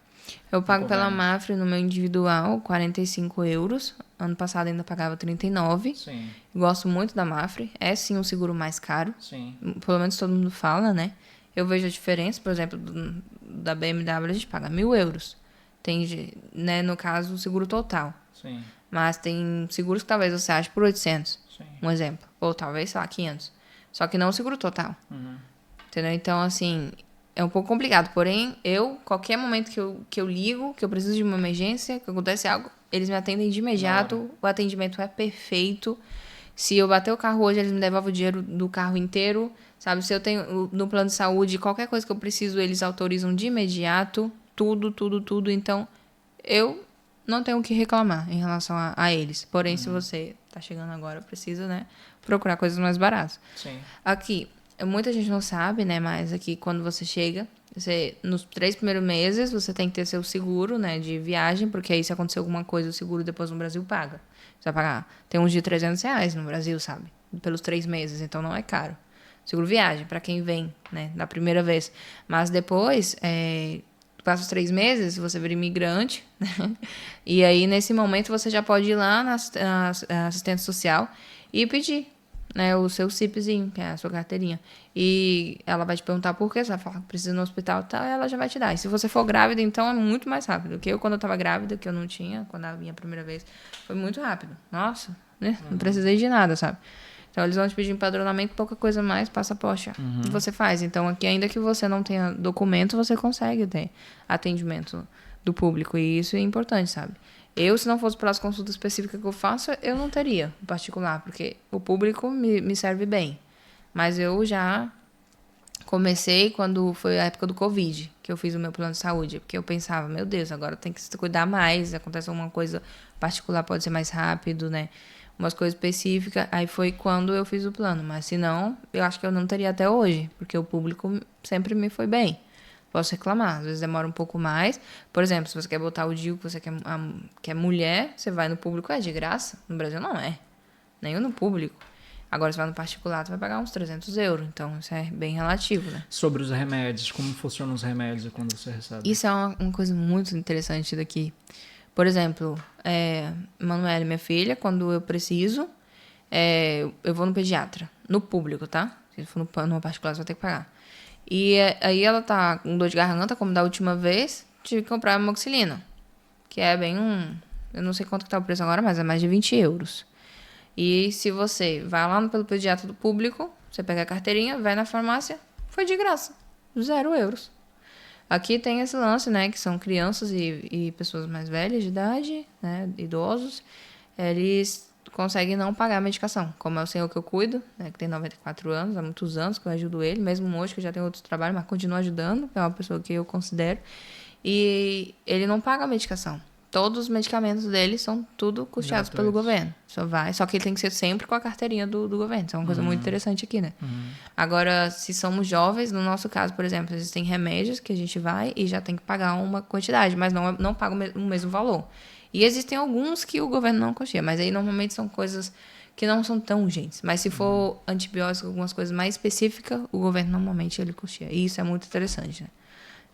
Eu pago pela Mafre no meu individual, 45 euros. Ano passado ainda pagava 39. Sim. Gosto muito da Mafre. É sim um seguro mais caro. Sim. Pelo menos todo mundo fala, né? Eu vejo a diferença, por exemplo, da BMW a gente paga 1.000 euros. Tem, né, no caso, o seguro total. Sim. Mas tem seguros que talvez você ache por 800. Sim. Um exemplo. Ou talvez, sei lá, 500. Só que não o seguro total. Uhum. Entendeu? Então, assim, é um pouco complicado. Porém, qualquer momento que eu ligo, que eu preciso de uma emergência, que acontece algo, eles me atendem de imediato. O atendimento é perfeito. Se eu bater o carro hoje, eles me devolvem o dinheiro do carro inteiro. Sabe? Se eu tenho no plano de saúde, qualquer coisa que eu preciso, eles autorizam de imediato. Tudo, tudo, tudo. Então, eu não tenho o que reclamar em relação a eles. Porém, se você tá chegando agora, precisa, né, procurar coisas mais baratas. Sim. Aqui, muita gente não sabe, né, mas aqui quando você chega, nos 3 primeiros meses, você tem que ter seu seguro, né, de viagem, porque aí se acontecer alguma coisa, o seguro depois no Brasil paga. Você vai pagar. Tem uns de R$300 no Brasil, sabe? Pelos 3 meses, então não é caro. Seguro viagem, para quem vem, né, na primeira vez. Mas depois, passa os 3 meses, você vira imigrante, né? E aí, nesse momento, você já pode ir lá na assistente social e pedir, né, o seu CIPzinho, que é a sua carteirinha. E ela vai te perguntar por quê, você vai falar que precisa ir no hospital e tal, e ela já vai te dar. E se você for grávida, então é muito mais rápido. Que eu, quando eu tava grávida, que eu não tinha, quando a minha primeira vez, foi muito rápido. Nossa, né? Não precisei de nada, sabe? Então, eles vão te pedir empadronamento, pouca coisa mais, passaporte. E você faz. Então, aqui, ainda que você não tenha documento, você consegue ter atendimento do público. E isso é importante, sabe? Eu, se não fosse pelas consultas específicas que eu faço, eu não teria em particular, porque o público me serve bem. Mas eu já comecei quando foi a época do Covid, que eu fiz o meu plano de saúde. Porque eu pensava, meu Deus, agora tem que se cuidar mais, acontece alguma coisa particular, pode ser mais rápido, né? Umas coisas específicas, aí foi quando eu fiz o plano. Mas se não, eu acho que eu não teria até hoje, porque o público sempre me foi bem. Posso reclamar, às vezes demora um pouco mais. Por exemplo, se você quer botar o DIU que você quer mulher, você vai no público, é de graça. No Brasil não é, nem no público. Agora, você vai no particular, você vai pagar uns 300 euros. Então, isso é bem relativo, né? Sobre os remédios, como funcionam os remédios quando você recebe? Isso é uma coisa muito interessante daqui. Por exemplo, Manuela, minha filha, quando eu preciso, eu vou no pediatra. No público, tá? Se for numa particular, você vai ter que pagar. E aí ela tá com dor de garganta, como da última vez, tive que comprar amoxicilina. Que é bem eu não sei quanto que tá o preço agora, mas é mais de 20 euros. E se você vai lá pelo pediatra do público, você pega a carteirinha, vai na farmácia, foi de graça. 0 euros. Aqui tem esse lance, né? Que são crianças e pessoas mais velhas de idade, né? Idosos. Eles conseguem não pagar a medicação. Como é o senhor que eu cuido, né? Que tem 94 anos, há muitos anos que eu ajudo ele. Mesmo hoje, que eu já tenho outros trabalhos, mas continuo ajudando. É uma pessoa que eu considero. E ele não paga a medicação. Todos os medicamentos dele são tudo custeados pelo governo. Só que ele tem que ser sempre com a carteirinha do governo. Isso é uma coisa muito interessante aqui, né? Agora, se somos jovens, no nosso caso, por exemplo, existem remédios que a gente vai e já tem que pagar uma quantidade, mas não paga o mesmo valor. E existem alguns que o governo não custeia, mas aí normalmente são coisas que não são tão urgentes. Mas se for antibiótico, algumas coisas mais específicas, o governo normalmente ele custeia. E isso é muito interessante, né?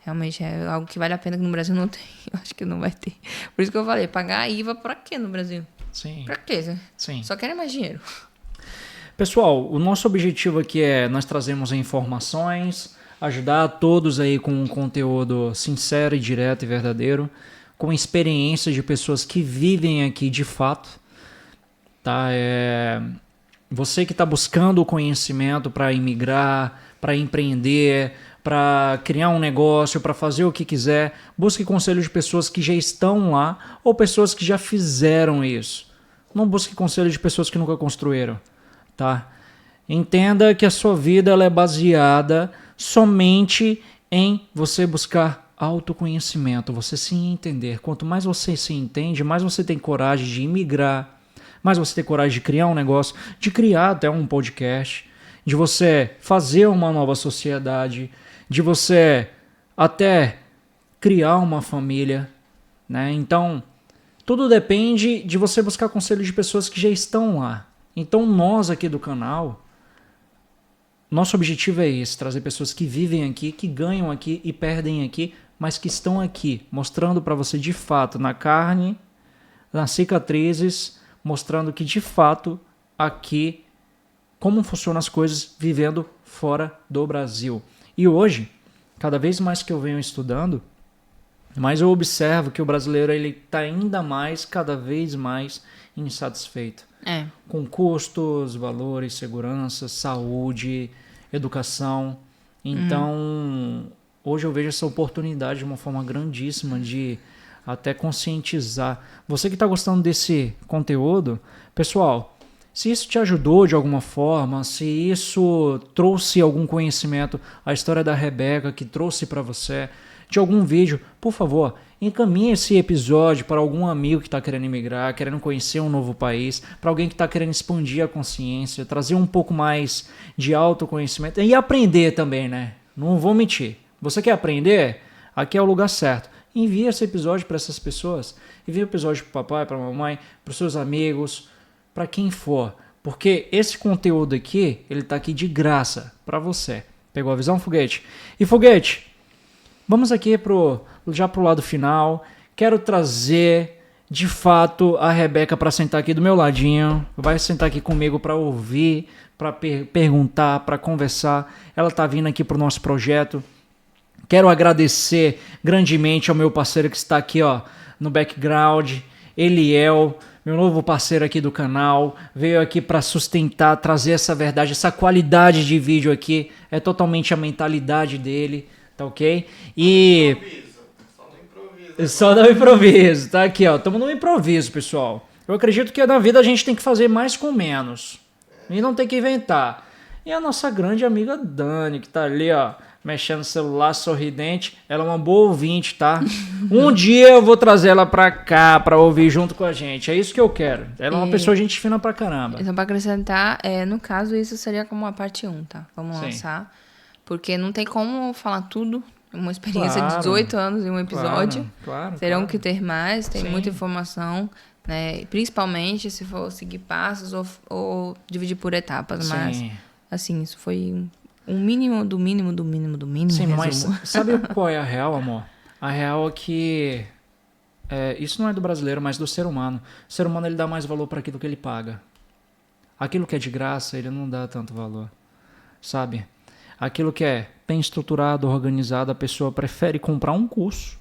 Realmente é algo que vale a pena, que no Brasil não tem. Eu acho que não vai ter. Por isso que eu falei, pagar a IVA pra quê no Brasil? Sim. Pra quê? Sim. Só querem mais dinheiro. Pessoal, o nosso objetivo aqui nós trazemos informações, ajudar todos aí com um conteúdo sincero e direto e verdadeiro, com experiências de pessoas que vivem aqui de fato. Tá? Você que está buscando o conhecimento para imigrar, para empreender, para criar um negócio, para fazer o que quiser, busque conselho de pessoas que já estão lá ou pessoas que já fizeram isso. Não busque conselho de pessoas que nunca construíram, tá? Entenda que a sua vida ela é baseada somente em você buscar autoconhecimento, você se entender. Quanto mais você se entende, mais você tem coragem de imigrar, mais você tem coragem de criar um negócio, de criar até um podcast, de você fazer uma nova sociedade, de você até criar uma família, né? Então, tudo depende de você buscar conselho de pessoas que já estão lá. Então, nós aqui do canal, nosso objetivo é esse, trazer pessoas que vivem aqui, que ganham aqui e perdem aqui, mas que estão aqui, mostrando para você de fato, na carne, nas cicatrizes, mostrando que de fato aqui, como funcionam as coisas vivendo fora do Brasil. E hoje, cada vez mais que eu venho estudando, mais eu observo que o brasileiro ele está ainda mais, cada vez mais insatisfeito. Com custos, valores, segurança, saúde, educação. Então, hoje eu vejo essa oportunidade de uma forma grandíssima de até conscientizar. Você que está gostando desse conteúdo, pessoal, se isso te ajudou de alguma forma, se isso trouxe algum conhecimento, a história da Rebeca que trouxe para você, de algum vídeo, por favor, encaminhe esse episódio para algum amigo que está querendo imigrar, querendo conhecer um novo país, para alguém que está querendo expandir a consciência, trazer um pouco mais de autoconhecimento e aprender também, né? Não vou mentir. Você quer aprender? Aqui é o lugar certo. Envie esse episódio para essas pessoas. Envie o episódio para o papai, para a mamãe, para os seus amigos, para quem for, porque esse conteúdo aqui, ele tá aqui de graça para você. Pegou a visão, Foguete? E Foguete, vamos aqui já pro lado final. Quero trazer, de fato, a Rebeca para sentar aqui do meu ladinho. Vai sentar aqui comigo para ouvir, para perguntar, para conversar. Ela tá vindo aqui pro nosso projeto. Quero agradecer grandemente ao meu parceiro que está aqui, ó, no background, Eliel, meu novo parceiro aqui do canal, veio aqui para sustentar, trazer essa verdade, essa qualidade de vídeo aqui, é totalmente a mentalidade dele, tá ok? E... Só no improviso, tá aqui, ó, estamos no improviso, pessoal. Eu acredito que na vida a gente tem que fazer mais com menos, e não tem que inventar. E a nossa grande amiga Dani, que tá ali, ó, mexendo no celular, sorridente. Ela é uma boa ouvinte, tá? Um dia eu vou trazer ela pra cá, pra ouvir junto com a gente. É isso que eu quero. Ela é uma pessoa gente fina pra caramba. Então, pra acrescentar, no caso, isso seria como a parte 1, tá? Vamos lançar. Porque não tem como falar tudo. Uma experiência de 18 anos em um episódio. Claro. Terão que ter mais, tem Sim. muita informação, né? Principalmente se for seguir passos ou dividir por etapas. Sim. Mas, assim, isso foi um mínimo do mínimo do mínimo do mínimo. Sim, resumo. mas sabe qual é a real, amor? A real é que isso não é do brasileiro, mas do ser humano. O ser humano ele dá mais valor para aquilo que ele paga. Aquilo que é de graça, ele não dá tanto valor, sabe? Aquilo que é bem estruturado, organizado, a pessoa prefere comprar um curso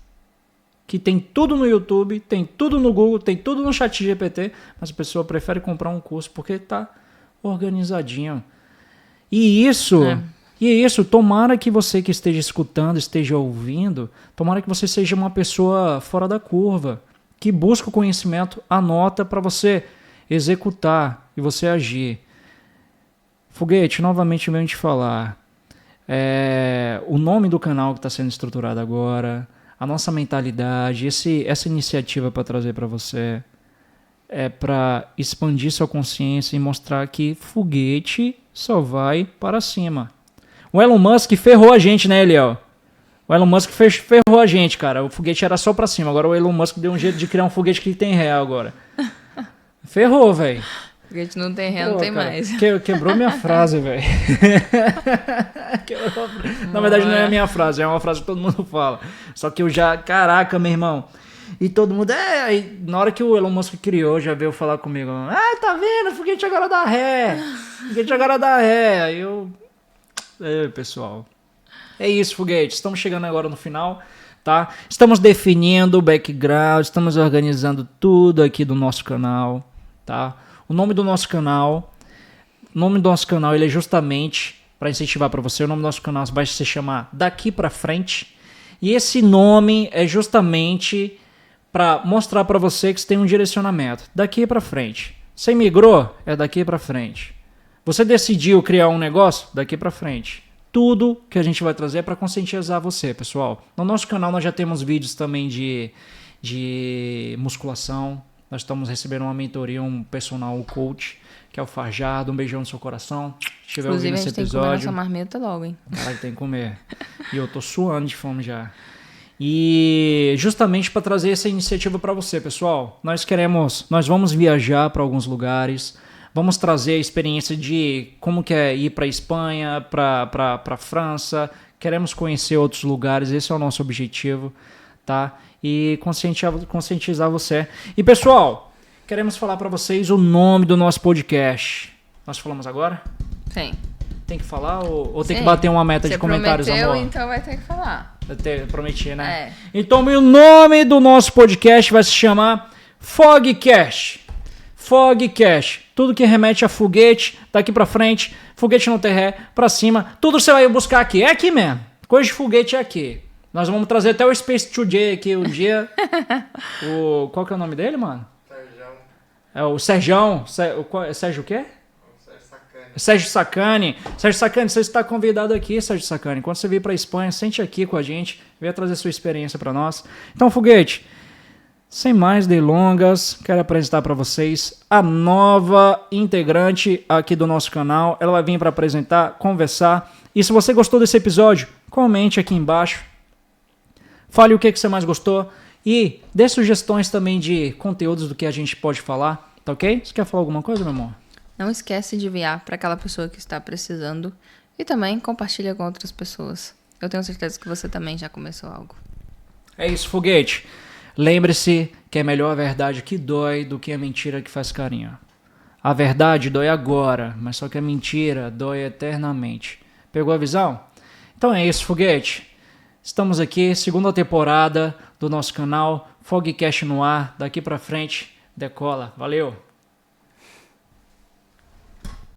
que tem tudo no YouTube, tem tudo no Google, tem tudo no ChatGPT, mas a pessoa prefere comprar um curso porque está organizadinho. E isso, tomara que você que esteja escutando, esteja ouvindo, tomara que você seja uma pessoa fora da curva, que busca o conhecimento, anota para você executar e você agir. Foguete, novamente venho te falar. O nome do canal que está sendo estruturado agora, a nossa mentalidade, essa iniciativa para trazer para você é para expandir sua consciência e mostrar que foguete só vai para cima. O Elon Musk ferrou a gente, né, Eliel? O Elon Musk ferrou a gente, cara. O foguete era só para cima. Agora o Elon Musk deu um jeito de criar um foguete que tem ré agora. Ferrou, velho. Foguete não tem ré, não tem cara, mais. Quebrou minha frase, velho. Na verdade, não é a minha frase, é uma frase que todo mundo fala. Só que eu já, caraca, meu irmão. E todo mundo, aí, na hora que o Elon Musk criou, já veio falar comigo. Tá vendo? O foguete agora dá ré. Foguete agora dá ré. Aí eu. Pessoal. É isso, foguete. Estamos chegando agora no final, tá? Estamos definindo o background, estamos organizando tudo aqui do nosso canal, tá? O nome do nosso canal ele é justamente para incentivar para você. O nome do nosso canal vai se chamar Daqui Pra Frente. E esse nome é justamente para mostrar para você que você tem um direcionamento. Daqui pra frente. Você migrou? É daqui pra frente. Você decidiu criar um negócio? Daqui pra frente. Tudo que a gente vai trazer é para conscientizar você, pessoal. No nosso canal nós já temos vídeos também de musculação. Nós estamos recebendo uma mentoria, um personal coach, que é o Farjado. Um beijão no seu coração. Se estiver ouvindo esse episódio. Tem que comer nossa marmita logo, hein? Caralho, tem que comer. E eu tô suando de fome já. E justamente para trazer essa iniciativa para você, pessoal. Nós vamos viajar para alguns lugares. Vamos trazer a experiência de como que é ir para Espanha, para França. Queremos conhecer outros lugares, esse é o nosso objetivo, tá? E conscientizar você. E pessoal, queremos falar para vocês o nome do nosso podcast. Nós falamos agora? Sim. Tem que falar ou tem que bater uma meta de comentários, amor? Você prometeu, então vai ter que falar. Eu prometi, né? Então o nome do nosso podcast vai se chamar Fogcast. Fogcast. Tudo que remete a foguete, daqui pra frente, foguete não tem ré, pra cima, tudo você vai buscar aqui. É aqui mesmo. Coisa de foguete é aqui. Nós vamos trazer até o Space Today aqui um dia. Qual que é o nome dele, mano? Serjão. É o Serjão. Sérgio o quê? Sérgio Sacani. Sérgio Sacani, você está convidado aqui, Sérgio Sacani. Quando você vir para a Espanha, sente aqui com a gente. Venha trazer sua experiência para nós. Então, foguete, sem mais delongas, quero apresentar para vocês a nova integrante aqui do nosso canal. Ela vai vir para apresentar, conversar. E se você gostou desse episódio, comente aqui embaixo. Fale o que você mais gostou. E dê sugestões também de conteúdos do que a gente pode falar. Tá ok? Você quer falar alguma coisa, meu amor? Não esquece de enviar para aquela pessoa que está precisando e também compartilha com outras pessoas. Eu tenho certeza que você também já começou algo. É isso, foguete. Lembre-se que é melhor a verdade que dói do que a mentira que faz carinho. A verdade dói agora, mas só que a mentira dói eternamente. Pegou a visão? Então é isso, foguete. Estamos aqui, segunda temporada do nosso canal, Fogcast no ar. Daqui pra frente, decola. Valeu!